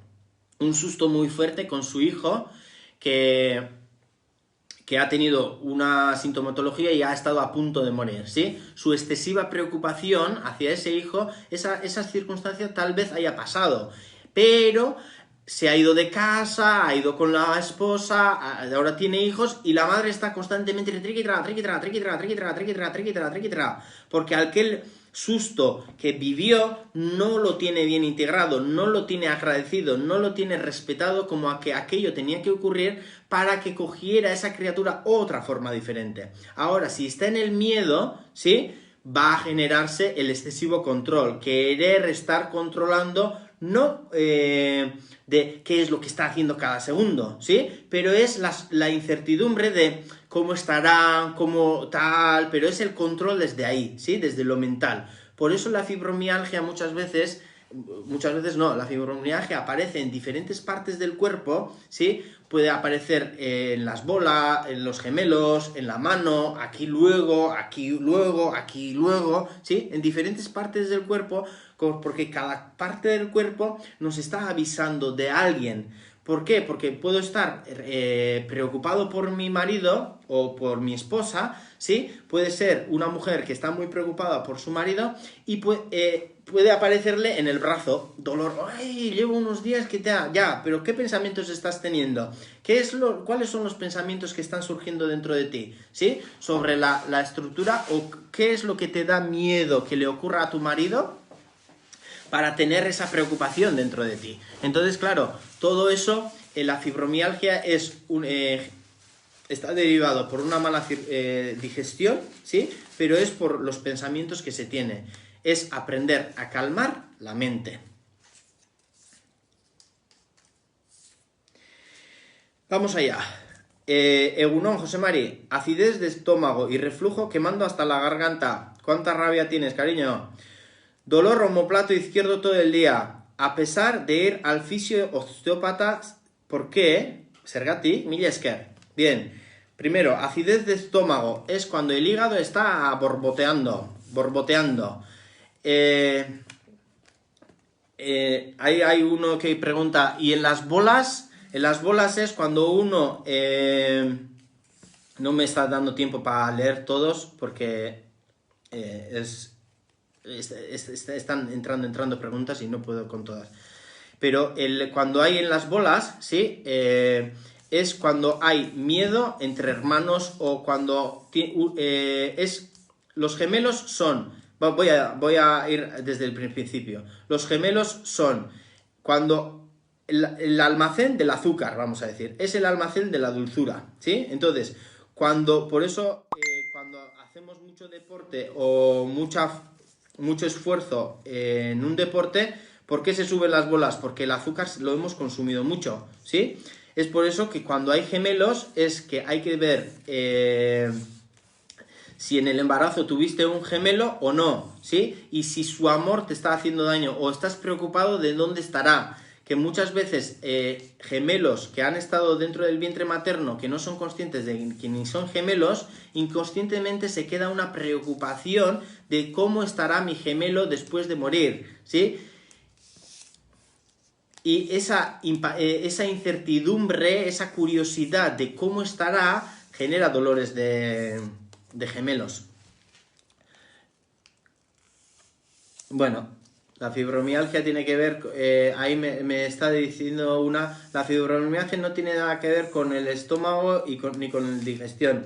un susto muy fuerte con su hijo, que ha tenido una sintomatología y ha estado a punto de morir, ¿sí? Su excesiva preocupación hacia ese hijo, esa circunstancia tal vez haya pasado, pero se ha ido de casa, ha ido con la esposa, ahora tiene hijos y la madre está constantemente porque aquel susto que vivió no lo tiene bien integrado, no lo tiene agradecido, no lo tiene respetado como a que aquello tenía que ocurrir para que cogiera esa criatura otra forma diferente. Ahora, si está en el miedo, ¿sí? Va a generarse el excesivo control, querer estar controlando, no de qué es lo que está haciendo cada segundo, ¿sí? Pero es la incertidumbre de cómo estará, cómo tal, pero es el control desde ahí, ¿sí? Desde lo mental. Por eso la fibromialgia muchas veces no, la fibromialgia aparece en diferentes partes del cuerpo, ¿sí? Puede aparecer en las bolas, en los gemelos, en la mano, aquí luego, ¿sí? En diferentes partes del cuerpo, porque cada parte del cuerpo nos está avisando de alguien. ¿Por qué? Porque puedo estar preocupado por mi marido o por mi esposa, ¿sí? Puede ser una mujer que está muy preocupada por su marido y puede aparecerle en el brazo dolor. ¡Ay, llevo unos días que ya! Pero ¿qué pensamientos estás teniendo? ¿Cuáles son los pensamientos que están surgiendo dentro de ti? ¿Sí? Sobre la estructura, o qué es lo que te da miedo que le ocurra a tu marido para tener esa preocupación dentro de ti. Entonces, claro, todo eso, la fibromialgia está derivado por una mala digestión, ¿sí? Pero es por los pensamientos que se tiene. Es aprender a calmar la mente. Vamos allá. Egunon, José Mari, acidez de estómago y reflujo quemando hasta la garganta. ¿Cuánta rabia tienes, cariño? Dolor omoplato izquierdo todo el día, a pesar de ir al fisio osteópata. ¿Por qué? Sergati, Millesker. Bien, primero, acidez de estómago es cuando el hígado está borboteando. Hay uno que pregunta, ¿y en las bolas? En las bolas es cuando uno... no me está dando tiempo para leer todos porque están entrando preguntas y no puedo con todas. Pero cuando hay en las bolas, ¿sí? Es cuando hay miedo entre hermanos o cuando... los gemelos son Voy a ir desde el principio. Los gemelos son cuando el almacén del azúcar, vamos a decir, es el almacén de la dulzura, ¿sí? Entonces, por eso, cuando hacemos mucho deporte o mucho esfuerzo en un deporte, ¿por qué se suben las bolas? Porque el azúcar lo hemos consumido mucho, ¿sí? Es por eso que cuando hay gemelos es que hay que ver si en el embarazo tuviste un gemelo o no, ¿sí? Y si su amor te está haciendo daño o estás preocupado de dónde estará. Que muchas veces gemelos que han estado dentro del vientre materno, que no son conscientes de que ni son gemelos, inconscientemente se queda una preocupación de cómo estará mi gemelo después de morir, ¿sí? Y esa incertidumbre, esa curiosidad de cómo estará, genera dolores de gemelos. Bueno, la fibromialgia tiene que ver, ahí me está diciendo la fibromialgia no tiene nada que ver con el estómago ni con la digestión.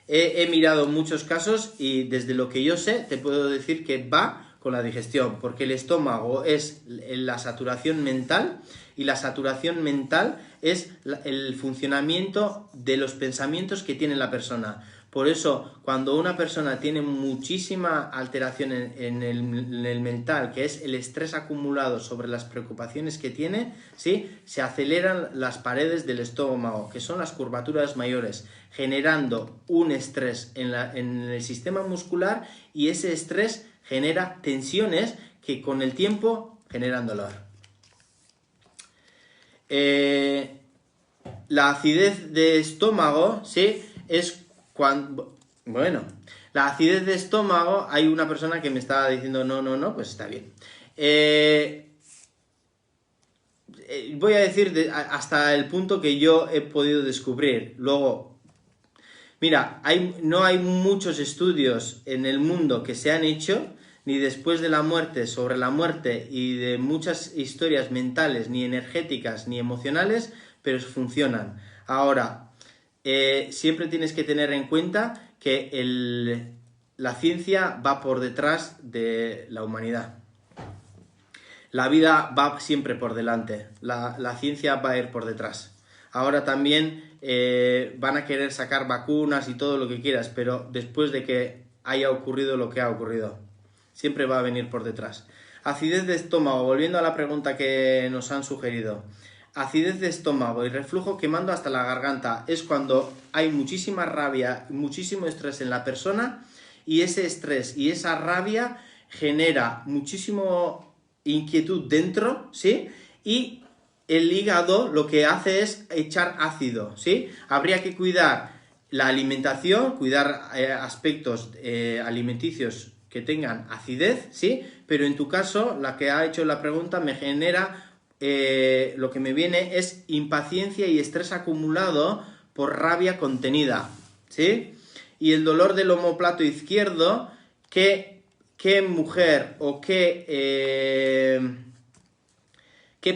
He mirado muchos casos y desde lo que yo sé te puedo decir que va con la digestión, porque el estómago es la saturación mental y la saturación mental es el funcionamiento de los pensamientos que tiene la persona. Por eso, cuando una persona tiene muchísima alteración en el mental, que es el estrés acumulado sobre las preocupaciones que tiene, ¿sí? Se aceleran las paredes del estómago, que son las curvaturas mayores, generando un estrés en el sistema muscular y ese estrés genera tensiones que con el tiempo generan dolor. La acidez de estómago, ¿sí? Es bueno, la acidez de estómago, hay una persona que me estaba diciendo no, pues está bien. Voy a decir hasta el punto que yo he podido descubrir. Luego, mira, no hay muchos estudios en el mundo que se han hecho, ni después de la muerte, sobre la muerte y de muchas historias mentales, ni energéticas, ni emocionales, pero funcionan. Ahora, siempre tienes que tener en cuenta que la ciencia va por detrás de la humanidad. La vida va siempre por delante, la ciencia va a ir por detrás. Ahora también van a querer sacar vacunas y todo lo que quieras, pero después de que haya ocurrido lo que ha ocurrido, siempre va a venir por detrás. Acidez de estómago, volviendo a la pregunta que nos han sugerido. Acidez de estómago y reflujo quemando hasta la garganta es cuando hay muchísima rabia, muchísimo estrés en la persona y ese estrés y esa rabia genera muchísimo inquietud dentro, ¿sí? Y el hígado lo que hace es echar ácido, ¿sí? Habría que cuidar la alimentación, cuidar aspectos alimenticios que tengan acidez, ¿sí? Pero en tu caso, la que ha hecho la pregunta me genera... lo que me viene es impaciencia y estrés acumulado por rabia contenida, ¿sí? Y el dolor del omóplato izquierdo, ¿qué mujer o qué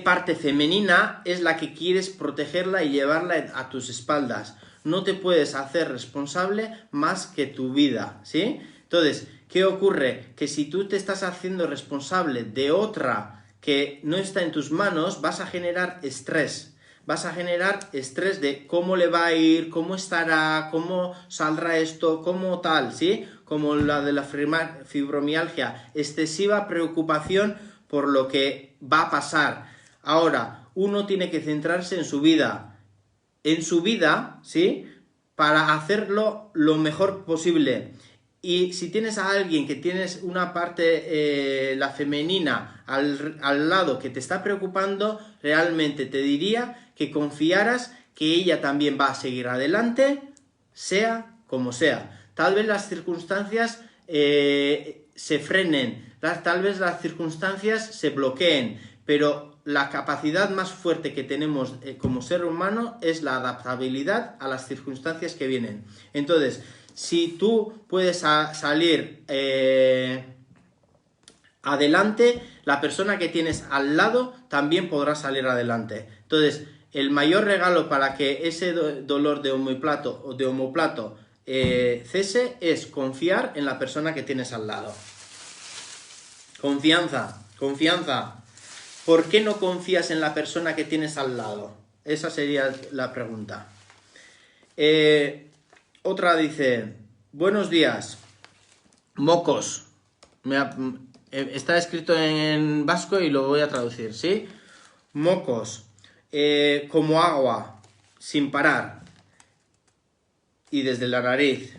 parte femenina es la que quieres protegerla y llevarla a tus espaldas? No te puedes hacer responsable más que tu vida, ¿sí? Entonces, ¿qué ocurre? Que si tú te estás haciendo responsable de otra que no está en tus manos, vas a generar estrés. Vas a generar estrés de cómo le va a ir, cómo estará, cómo saldrá esto, cómo tal, ¿sí? Como la de la fibromialgia, excesiva preocupación por lo que va a pasar. Ahora, uno tiene que centrarse en su vida, ¿sí? Para hacerlo lo mejor posible. Y si tienes a alguien que tienes una parte, la femenina, al lado que te está preocupando, realmente te diría que confiaras que ella también va a seguir adelante, sea como sea. Tal vez las circunstancias se frenen, tal vez las circunstancias se bloqueen, pero la capacidad más fuerte que tenemos como ser humano es la adaptabilidad a las circunstancias que vienen. Entonces, si tú puedes salir adelante, la persona que tienes al lado también podrá salir adelante. Entonces, el mayor regalo para que ese dolor de omóplato cese es confiar en la persona que tienes al lado. Confianza, confianza. ¿Por qué no confías en la persona que tienes al lado? Esa sería la pregunta. Otra dice, buenos días, mocos. Está escrito en vasco y lo voy a traducir, ¿sí? Mocos, como agua, sin parar. Y desde la nariz,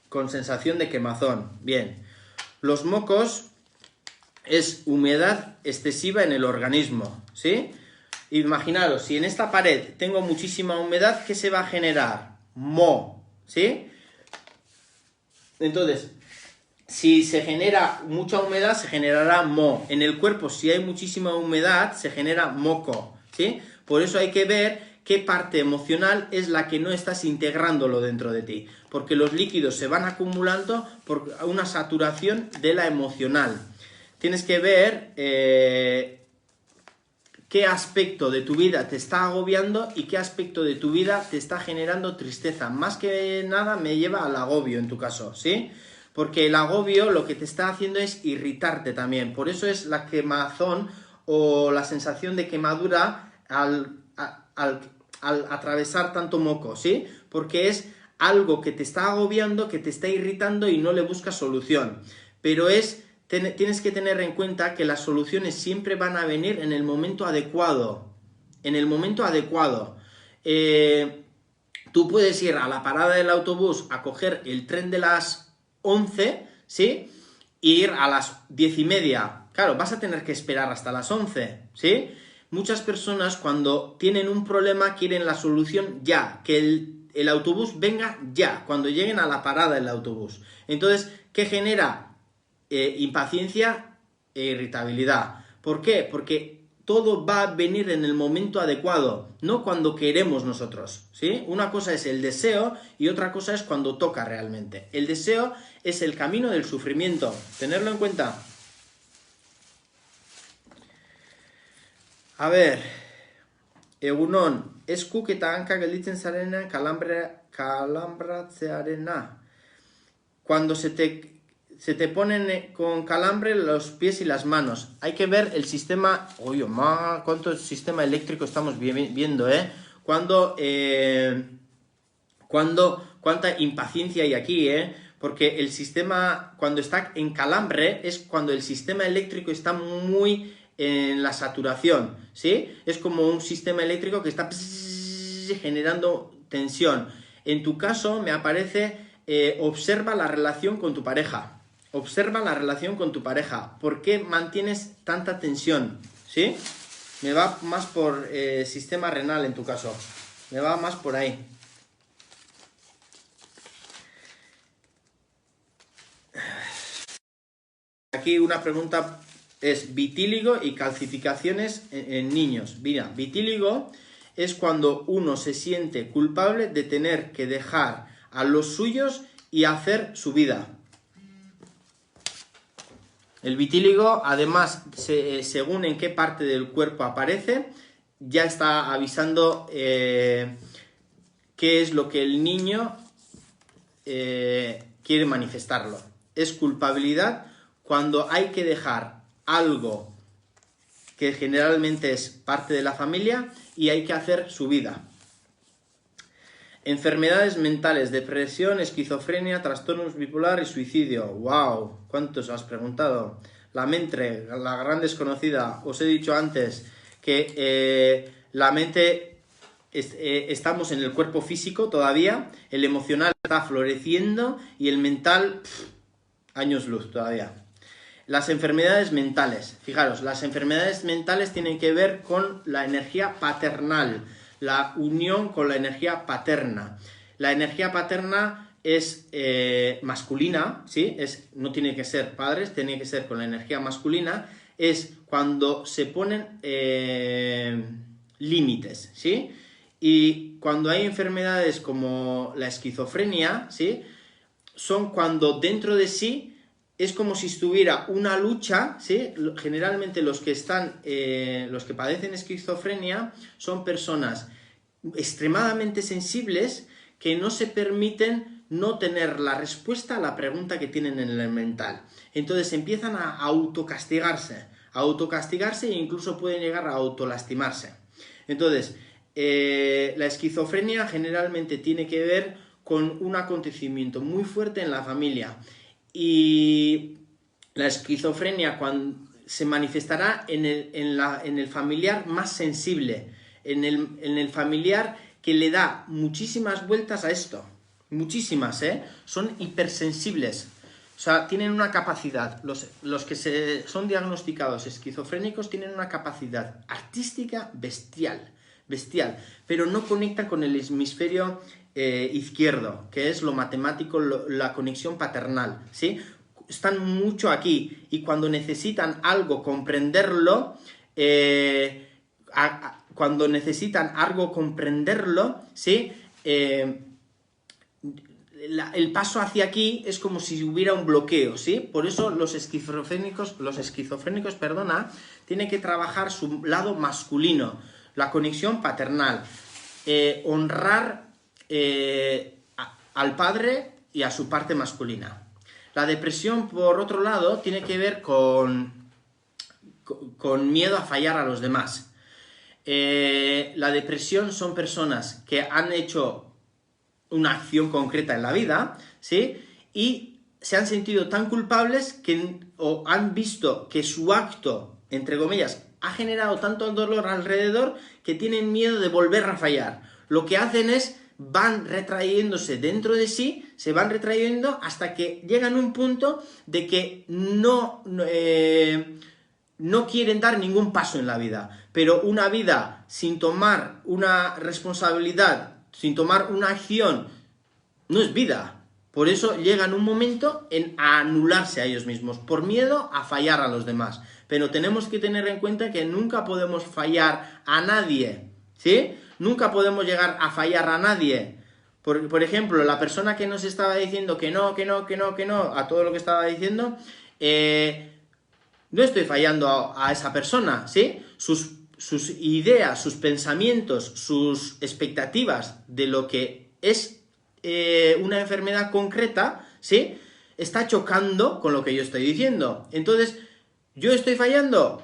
con sensación de quemazón. Bien. Los mocos es humedad excesiva en el organismo, ¿sí? Imaginaros, si en esta pared tengo muchísima humedad, ¿qué se va a generar? Moho, ¿sí? Entonces, si se genera mucha humedad, se generará moho. En el cuerpo, si hay muchísima humedad, se genera moco, ¿sí? Por eso hay que ver qué parte emocional es la que no estás integrándolo dentro de ti. Porque los líquidos se van acumulando por una saturación de la emocional. Tienes que ver qué aspecto de tu vida te está agobiando y qué aspecto de tu vida te está generando tristeza. Más que nada me lleva al agobio en tu caso, ¿sí? Porque el agobio lo que te está haciendo es irritarte también. Por eso es la quemazón o la sensación de quemadura al atravesar tanto moco, ¿sí? Porque es algo que te está agobiando, que te está irritando y no le buscas solución. Pero tienes que tener en cuenta que las soluciones siempre van a venir en el momento adecuado. En el momento adecuado. Tú puedes ir a la parada del autobús a coger el tren de las 11, ¿sí? E ir a las 10:30. Claro, vas a tener que esperar hasta las 11, ¿sí? Muchas personas cuando tienen un problema quieren la solución ya, que el autobús venga ya, cuando lleguen a la parada del autobús. Entonces, ¿qué genera? Impaciencia e irritabilidad. ¿Por qué? Porque todo va a venir en el momento adecuado, no cuando queremos nosotros, ¿sí? Una cosa es el deseo y otra cosa es cuando toca realmente. El deseo es el camino del sufrimiento, tenerlo en cuenta. A ver, egunon, eskuk eta hanka gelditzen zarena kalambratzearena. Cuando se te ponen con calambre los pies y las manos. Hay que ver el sistema... Oye, cuánto sistema eléctrico estamos viendo, ¿eh? Cuánta impaciencia hay aquí, ¿eh? Porque el sistema, cuando está en calambre, es cuando el sistema eléctrico está muy en la saturación, ¿sí? Es como un sistema eléctrico que está generando tensión. En tu caso, me aparece, observa la relación con tu pareja. Observa la relación con tu pareja. ¿Por qué mantienes tanta tensión? ¿Sí? Me va más por sistema renal en tu caso. Me va más por ahí. Aquí una pregunta es vitíligo y calcificaciones en niños. Mira, vitíligo es cuando uno se siente culpable de tener que dejar a los suyos y hacer su vida. El vitíligo, además, según en qué parte del cuerpo aparece, ya está avisando qué es lo que el niño quiere manifestarlo. Es culpabilidad cuando hay que dejar algo que generalmente es parte de la familia y hay que hacer su vida. Enfermedades mentales, depresión, esquizofrenia, trastornos bipolar y suicidio. ¡Wow! ¿Cuántos has preguntado? La mente, la gran desconocida. Os he dicho antes que la mente estamos en el cuerpo físico todavía, el emocional está floreciendo y el mental, años luz todavía. Las enfermedades mentales. Fijaros, las enfermedades mentales tienen que ver con la energía paternal, la unión con la energía paterna. La energía paterna es masculina, ¿sí? No tiene que ser padres, tiene que ser con la energía masculina. Es cuando se ponen límites, ¿sí? Y cuando hay enfermedades como la esquizofrenia, ¿sí? Son cuando dentro de sí es como si estuviera una lucha, ¿sí? Generalmente los que padecen esquizofrenia son personas extremadamente sensibles que no se permiten no tener la respuesta a la pregunta que tienen en el mental. Entonces empiezan a autocastigarse e incluso pueden llegar a autolastimarse. Entonces, la esquizofrenia generalmente tiene que ver con un acontecimiento muy fuerte en la familia, y la esquizofrenia se manifestará en el familiar más sensible, en el familiar que le da muchísimas vueltas a esto, muchísimas, son hipersensibles. O sea, tienen una capacidad, los que son diagnosticados esquizofrénicos tienen una capacidad artística bestial, pero no conectan con el hemisferio izquierdo, que es lo matemático, la conexión paternal, ¿sí? Están mucho aquí, y cuando necesitan algo comprenderlo, ¿sí? El paso hacia aquí es como si hubiera un bloqueo, ¿sí? Por eso los esquizofrénicos, tienen que trabajar su lado masculino, la conexión paternal, honrar al padre y a su parte masculina. La depresión, por otro lado, tiene que ver con miedo a fallar a los demás. La depresión son personas que han hecho una acción concreta en la vida, ¿sí? Y se han sentido tan culpables o han visto que su acto, entre comillas, ha generado tanto dolor alrededor que tienen miedo de volver a fallar. Lo que hacen es van retrayéndose dentro de sí, se van retrayendo hasta que llegan a un punto de que no quieren dar ningún paso en la vida. Pero una vida sin tomar una responsabilidad, sin tomar una acción, no es vida. Por eso llegan un momento a anularse a ellos mismos, por miedo a fallar a los demás. Pero tenemos que tener en cuenta que nunca podemos fallar a nadie, ¿sí? Nunca podemos llegar a fallar a nadie. Por ejemplo, la persona que nos estaba diciendo que no, a todo lo que estaba diciendo, no estoy fallando a esa persona, ¿sí? Sus ideas, sus pensamientos, sus expectativas de lo que es una enfermedad concreta, ¿sí? Está chocando con lo que yo estoy diciendo. Entonces, ¿yo estoy fallando?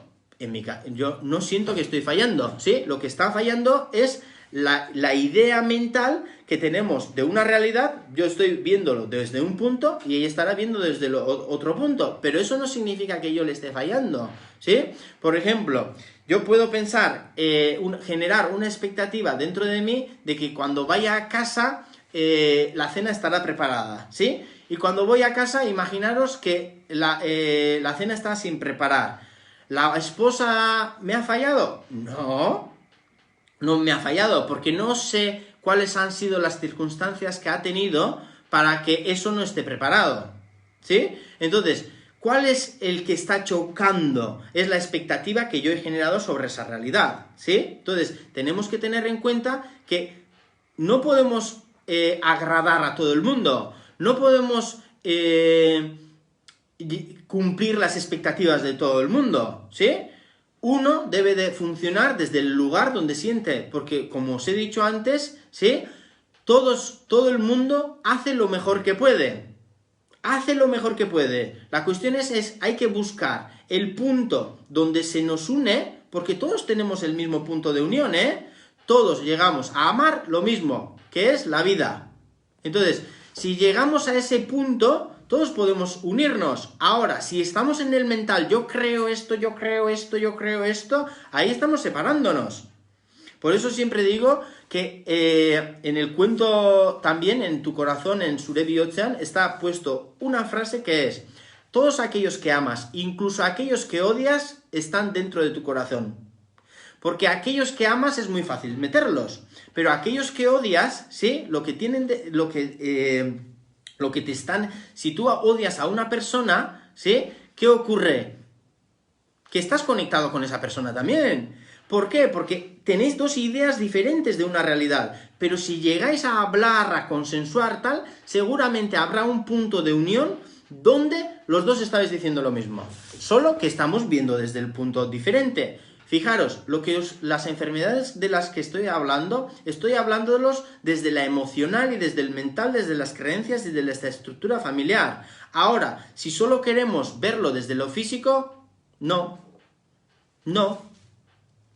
Yo no siento que estoy fallando, ¿sí? Lo que está fallando es la idea mental que tenemos de una realidad. Yo estoy viéndolo desde un punto y ella estará viendo desde otro punto, pero eso no significa que yo le esté fallando, ¿sí? Por ejemplo, yo puedo pensar, generar una expectativa dentro de mí de que cuando vaya a casa la cena estará preparada, ¿sí? Y cuando voy a casa, imaginaros que la cena está sin preparar. ¿La esposa me ha fallado? No me ha fallado, porque no sé cuáles han sido las circunstancias que ha tenido para que eso no esté preparado, ¿sí? Entonces, ¿cuál es el que está chocando? Es la expectativa que yo he generado sobre esa realidad, ¿sí? Entonces, tenemos que tener en cuenta que no podemos agradar a todo el mundo, no podemos cumplir las expectativas de todo el mundo, ¿sí? Uno debe de funcionar desde el lugar donde siente, porque como os he dicho antes, ¿sí? Todo el mundo hace lo mejor que puede. La cuestión hay que buscar el punto donde se nos une, porque todos tenemos el mismo punto de unión, Todos llegamos a amar lo mismo, que es la vida. Entonces, si llegamos a ese punto, todos podemos unirnos. Ahora, si estamos en el mental, yo creo esto, ahí estamos separándonos. Por eso siempre digo que en el cuento también, en tu corazón, en Surevi Ocean, está puesto una frase que es: todos aquellos que amas, incluso aquellos que odias, están dentro de tu corazón. Porque aquellos que amas es muy fácil meterlos, pero aquellos que odias, ¿sí? Si tú odias a una persona, ¿sí? ¿Qué ocurre? Que estás conectado con esa persona también. ¿Por qué? Porque tenéis dos ideas diferentes de una realidad, pero si llegáis a hablar, a consensuar tal, seguramente habrá un punto de unión donde los dos estáis diciendo lo mismo, solo que estamos viendo desde el punto diferente. Fijaros, las enfermedades de las que estoy hablándolos desde la emocional y desde el mental, desde las creencias y desde esta estructura familiar. Ahora, si solo queremos verlo desde lo físico, no,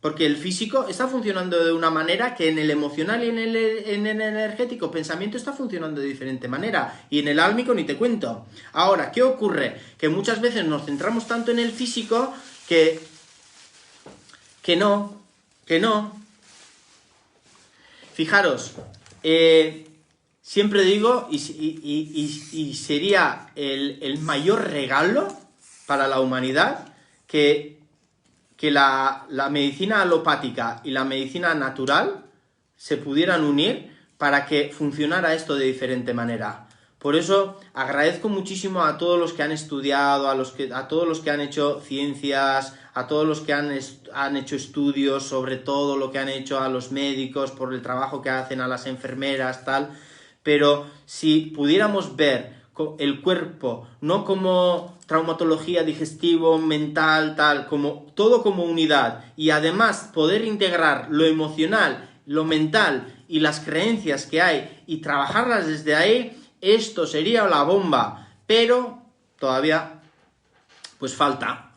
porque el físico está funcionando de una manera que en el emocional y en el energético pensamiento está funcionando de diferente manera, y en el álmico ni te cuento. Ahora, ¿qué ocurre? Que muchas veces nos centramos tanto en el físico que no. Fijaros, siempre digo, y sería el mayor regalo para la humanidad, que la medicina alopática y la medicina natural se pudieran unir para que funcionara esto de diferente manera. Por eso agradezco muchísimo a todos los que han estudiado, a todos los que han hecho ciencias, a todos los que han hecho estudios sobre todo lo que han hecho, a los médicos por el trabajo que hacen, a las enfermeras, tal. Pero si pudiéramos ver el cuerpo no como traumatología, digestivo, mental, tal, todo como unidad, y además poder integrar lo emocional, lo mental y las creencias que hay y trabajarlas desde ahí, esto sería la bomba. Pero todavía pues falta.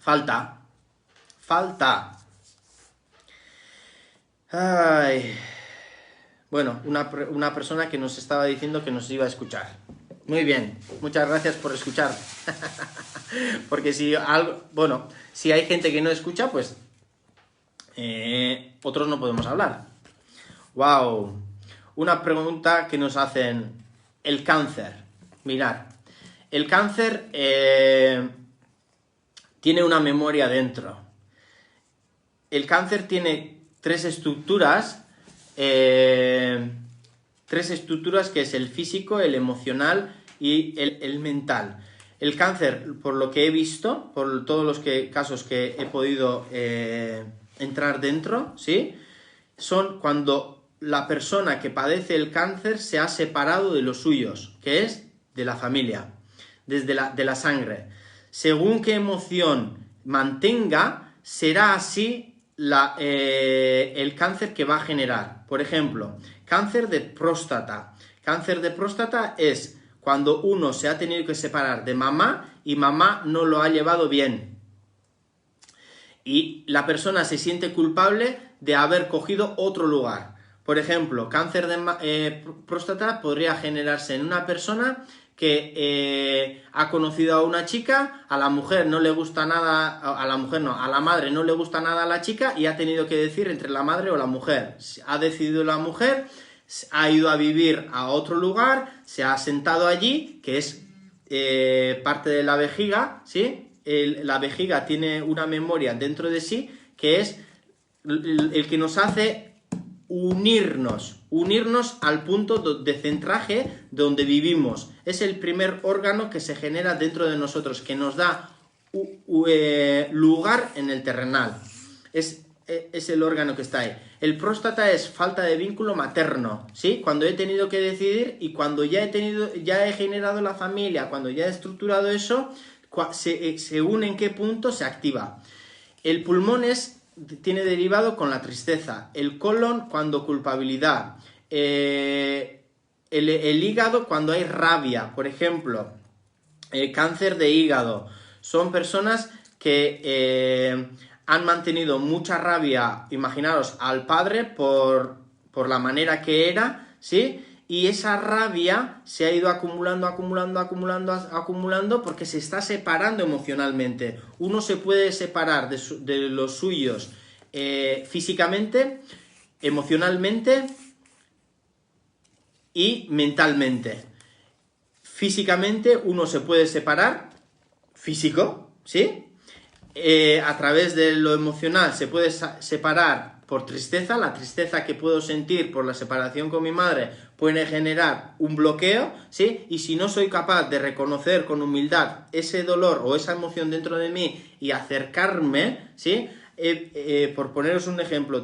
Ay. Bueno, una persona que nos estaba diciendo que nos iba a escuchar. Muy bien, muchas gracias por escuchar. Porque si hay gente que no escucha, pues otros no podemos hablar. Wow. Una pregunta que nos hacen: el cáncer. Mirad, el cáncer tiene una memoria dentro. El cáncer tiene tres estructuras que es el físico, el emocional y el mental. El cáncer, por lo que he visto, por todos los casos que he podido entrar dentro, ¿sí?, son cuando la persona que padece el cáncer se ha separado de los suyos, que es de la familia, de la sangre. Según qué emoción mantenga, será así el cáncer que va a generar. Por ejemplo, cáncer de próstata. Cáncer de próstata es cuando uno se ha tenido que separar de mamá y mamá no lo ha llevado bien. Y la persona se siente culpable de haber cogido otro lugar. Por ejemplo, cáncer de próstata podría generarse en una persona que ha conocido a una chica, a la mujer no le gusta nada, a la madre no le gusta nada a la chica y ha tenido que decidir entre la madre o la mujer. Ha decidido la mujer, ha ido a vivir a otro lugar, se ha sentado allí, que es parte de la vejiga, ¿sí? La vejiga tiene una memoria dentro de sí que es el que nos hace unirnos al punto de centraje donde vivimos. Es el primer órgano que se genera dentro de nosotros, que nos da lugar en el terrenal. Es el órgano que está ahí. El próstata es falta de vínculo materno, ¿sí? Cuando he tenido que decidir y cuando ya he generado la familia, cuando ya he estructurado eso, según en qué punto se activa. El pulmón tiene derivado con la tristeza, el colon cuando culpabilidad, el hígado cuando hay rabia, por ejemplo, cáncer de hígado. Son personas que han mantenido mucha rabia, imaginaros, al padre por la manera que era, ¿sí? Y esa rabia se ha ido acumulando porque se está separando emocionalmente. Uno se puede separar de los suyos físicamente, emocionalmente y mentalmente. Físicamente uno se puede separar, físico, ¿sí? A través de lo emocional se puede separar por tristeza. La tristeza que puedo sentir por la separación con mi madre puede generar un bloqueo, ¿sí? Y si no soy capaz de reconocer con humildad ese dolor o esa emoción dentro de mí y acercarme, ¿sí? Por poneros un ejemplo,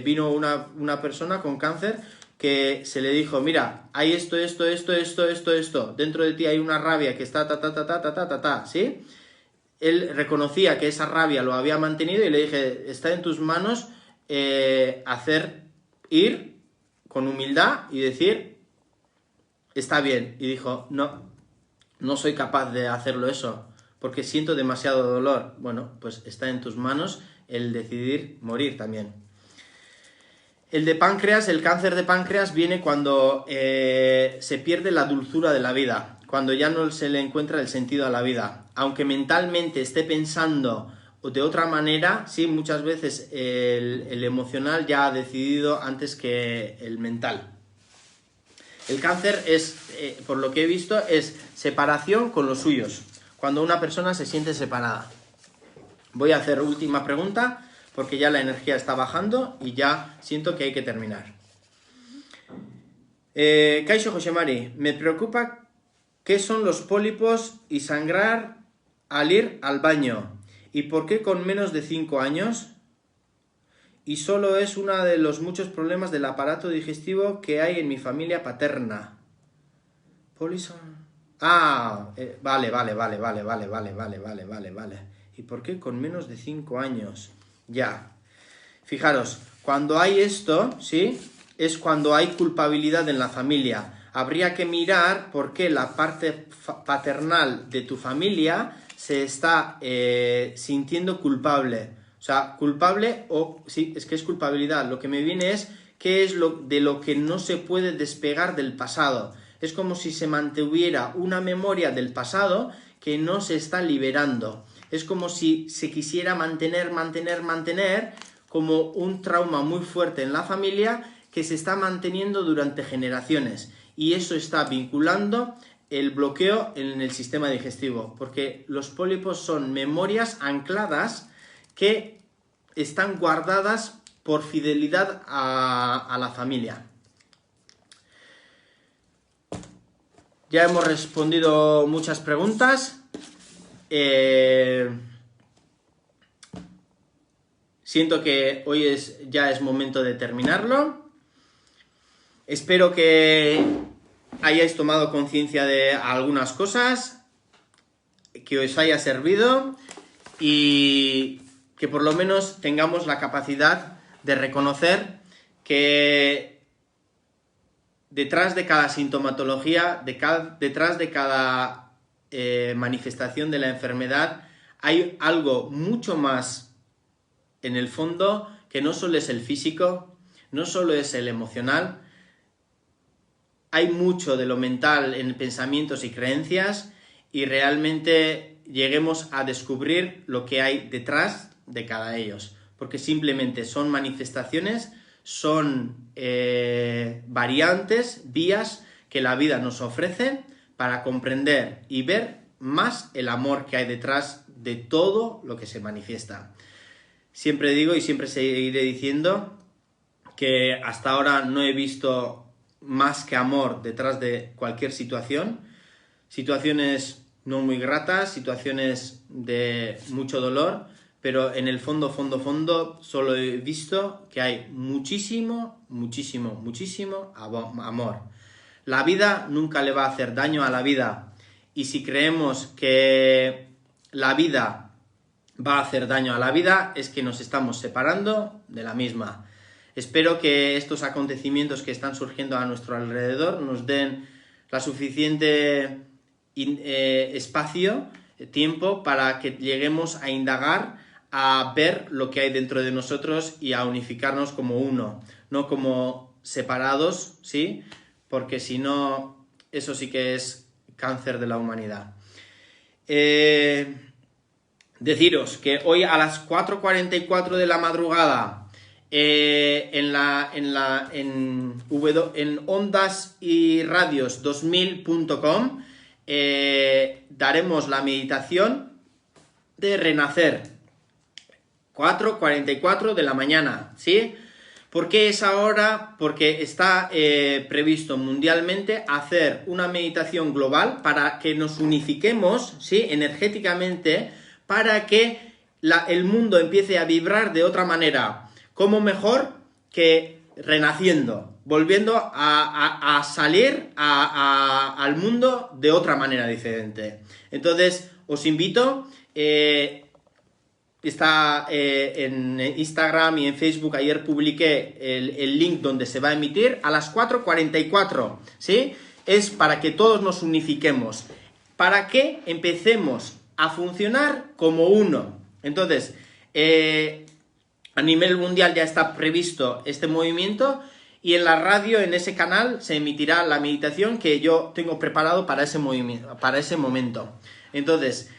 vino una persona con cáncer que se le dijo: mira, hay esto, dentro de ti hay una rabia que está ¿sí? él reconocía que esa rabia lo había mantenido y le dije, está en tus manos ir con humildad y decir, está bien. Y dijo, no soy capaz de hacerlo eso, porque siento demasiado dolor. Bueno, pues está en tus manos el decidir morir también. El de páncreas, el cáncer de páncreas viene cuando se pierde la dulzura de la vida, cuando ya no se le encuentra el sentido a la vida. Aunque mentalmente esté pensando de otra manera, sí, muchas veces el emocional ya ha decidido antes que el mental. El cáncer es, por lo que he visto, es separación con los suyos, cuando una persona se siente separada. Voy a hacer última pregunta, porque ya la energía está bajando y ya siento que hay que terminar. Kaixo Josemari, me preocupa qué son los pólipos y sangrar al ir al baño. ¿Y por qué con menos de 5 años? Y solo es uno de los muchos problemas del aparato digestivo que hay en mi familia paterna. Vale. ¿Y por qué con menos de 5 años? Ya. Fijaros, cuando hay esto, ¿sí? Es cuando hay culpabilidad en la familia. Habría que mirar por qué la parte paternal de tu familia se está sintiendo culpable. O sea, culpable sí, es que es culpabilidad. Lo que me viene es qué es de lo que no se puede despegar del pasado. Es como si se mantuviera una memoria del pasado que no se está liberando. Es como si se quisiera mantener como un trauma muy fuerte en la familia que se está manteniendo durante generaciones. Y eso está vinculando el bloqueo en el sistema digestivo, porque los pólipos son memorias ancladas que están guardadas por fidelidad a la familia. Ya hemos respondido muchas preguntas. Siento que hoy ya es momento de terminarlo. Espero que hayáis tomado conciencia de algunas cosas, que os haya servido y que por lo menos tengamos la capacidad de reconocer que detrás de cada sintomatología, detrás de cada manifestación de la enfermedad, hay algo mucho más en el fondo que no solo es el físico, no solo es el emocional. Hay mucho de lo mental en pensamientos y creencias y realmente lleguemos a descubrir lo que hay detrás de cada ellos, porque simplemente son manifestaciones, son variantes, vías que la vida nos ofrece para comprender y ver más el amor que hay detrás de todo lo que se manifiesta. Siempre digo y siempre seguiré diciendo que hasta ahora no he visto más que amor detrás de cualquier situación, situaciones no muy gratas, situaciones de mucho dolor, pero en el fondo solo he visto que hay muchísimo amor. La vida nunca le va a hacer daño a la vida, y si creemos que la vida va a hacer daño a la vida, es que nos estamos separando de la misma. Espero que estos acontecimientos que están surgiendo a nuestro alrededor nos den la suficiente espacio, tiempo, para que lleguemos a indagar, a ver lo que hay dentro de nosotros y a unificarnos como uno, no como separados, ¿sí? Porque si no, eso sí que es cáncer de la humanidad. Deciros que hoy a las 4:44 de la madrugada en ondas y radios 2000.com daremos la meditación de renacer. 4:44 de la mañana, ¿sí? ¿Por qué es ahora? Porque está previsto mundialmente hacer una meditación global para que nos unifiquemos, ¿sí? Energéticamente, para que el mundo empiece a vibrar de otra manera. ¿Cómo mejor que renaciendo? Volviendo a salir al mundo de otra manera diferente. Entonces, os invito está en Instagram y en Facebook. Ayer publiqué el link donde se va a emitir a las 4:44, ¿sí? Es para que todos nos unifiquemos, para que empecemos a funcionar como uno. Entonces, a nivel mundial ya está previsto este movimiento, y en la radio, en ese canal, se emitirá la meditación que yo tengo preparado para ese movimiento, para ese momento. Entonces,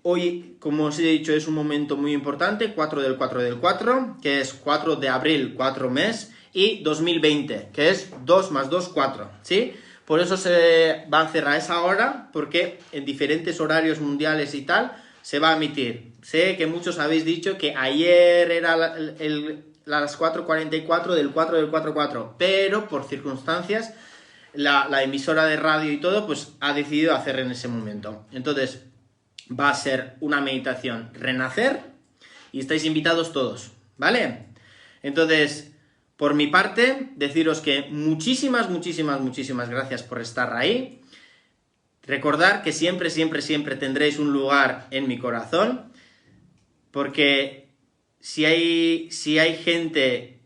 hoy, como os he dicho, es un momento muy importante, 4 del 4 del 4, que es 4 de abril, 4 mes, y 2020, que es 2 más 2, 4, ¿sí? Por eso se va a hacer a esa hora, porque en diferentes horarios mundiales y tal, se va a emitir. Sé que muchos habéis dicho que ayer era las 4:44 del 4 del 4-4, pero por circunstancias la emisora de radio y todo pues ha decidido hacer en ese momento. Entonces va a ser una meditación renacer y estáis invitados todos, ¿vale? Entonces, por mi parte, deciros que muchísimas gracias por estar ahí. Recordad que siempre tendréis un lugar en mi corazón, porque si hay gente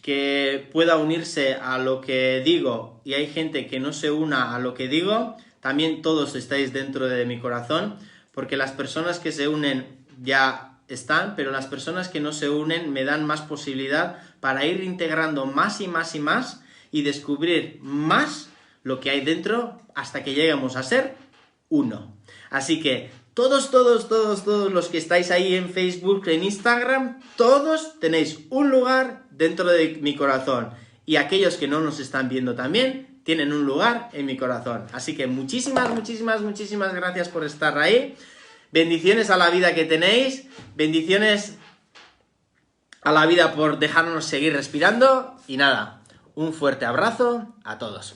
que pueda unirse a lo que digo y hay gente que no se una a lo que digo, también todos estáis dentro de mi corazón, porque las personas que se unen ya están, pero las personas que no se unen me dan más posibilidad para ir integrando más y descubrir más lo que hay dentro hasta que lleguemos a ser uno. Así que todos los que estáis ahí en Facebook, en Instagram, todos tenéis un lugar dentro de mi corazón. Y aquellos que no nos están viendo también tienen un lugar en mi corazón. Así que muchísimas gracias por estar ahí. Bendiciones a la vida que tenéis. Bendiciones a la vida por dejarnos seguir respirando. Y nada, un fuerte abrazo a todos.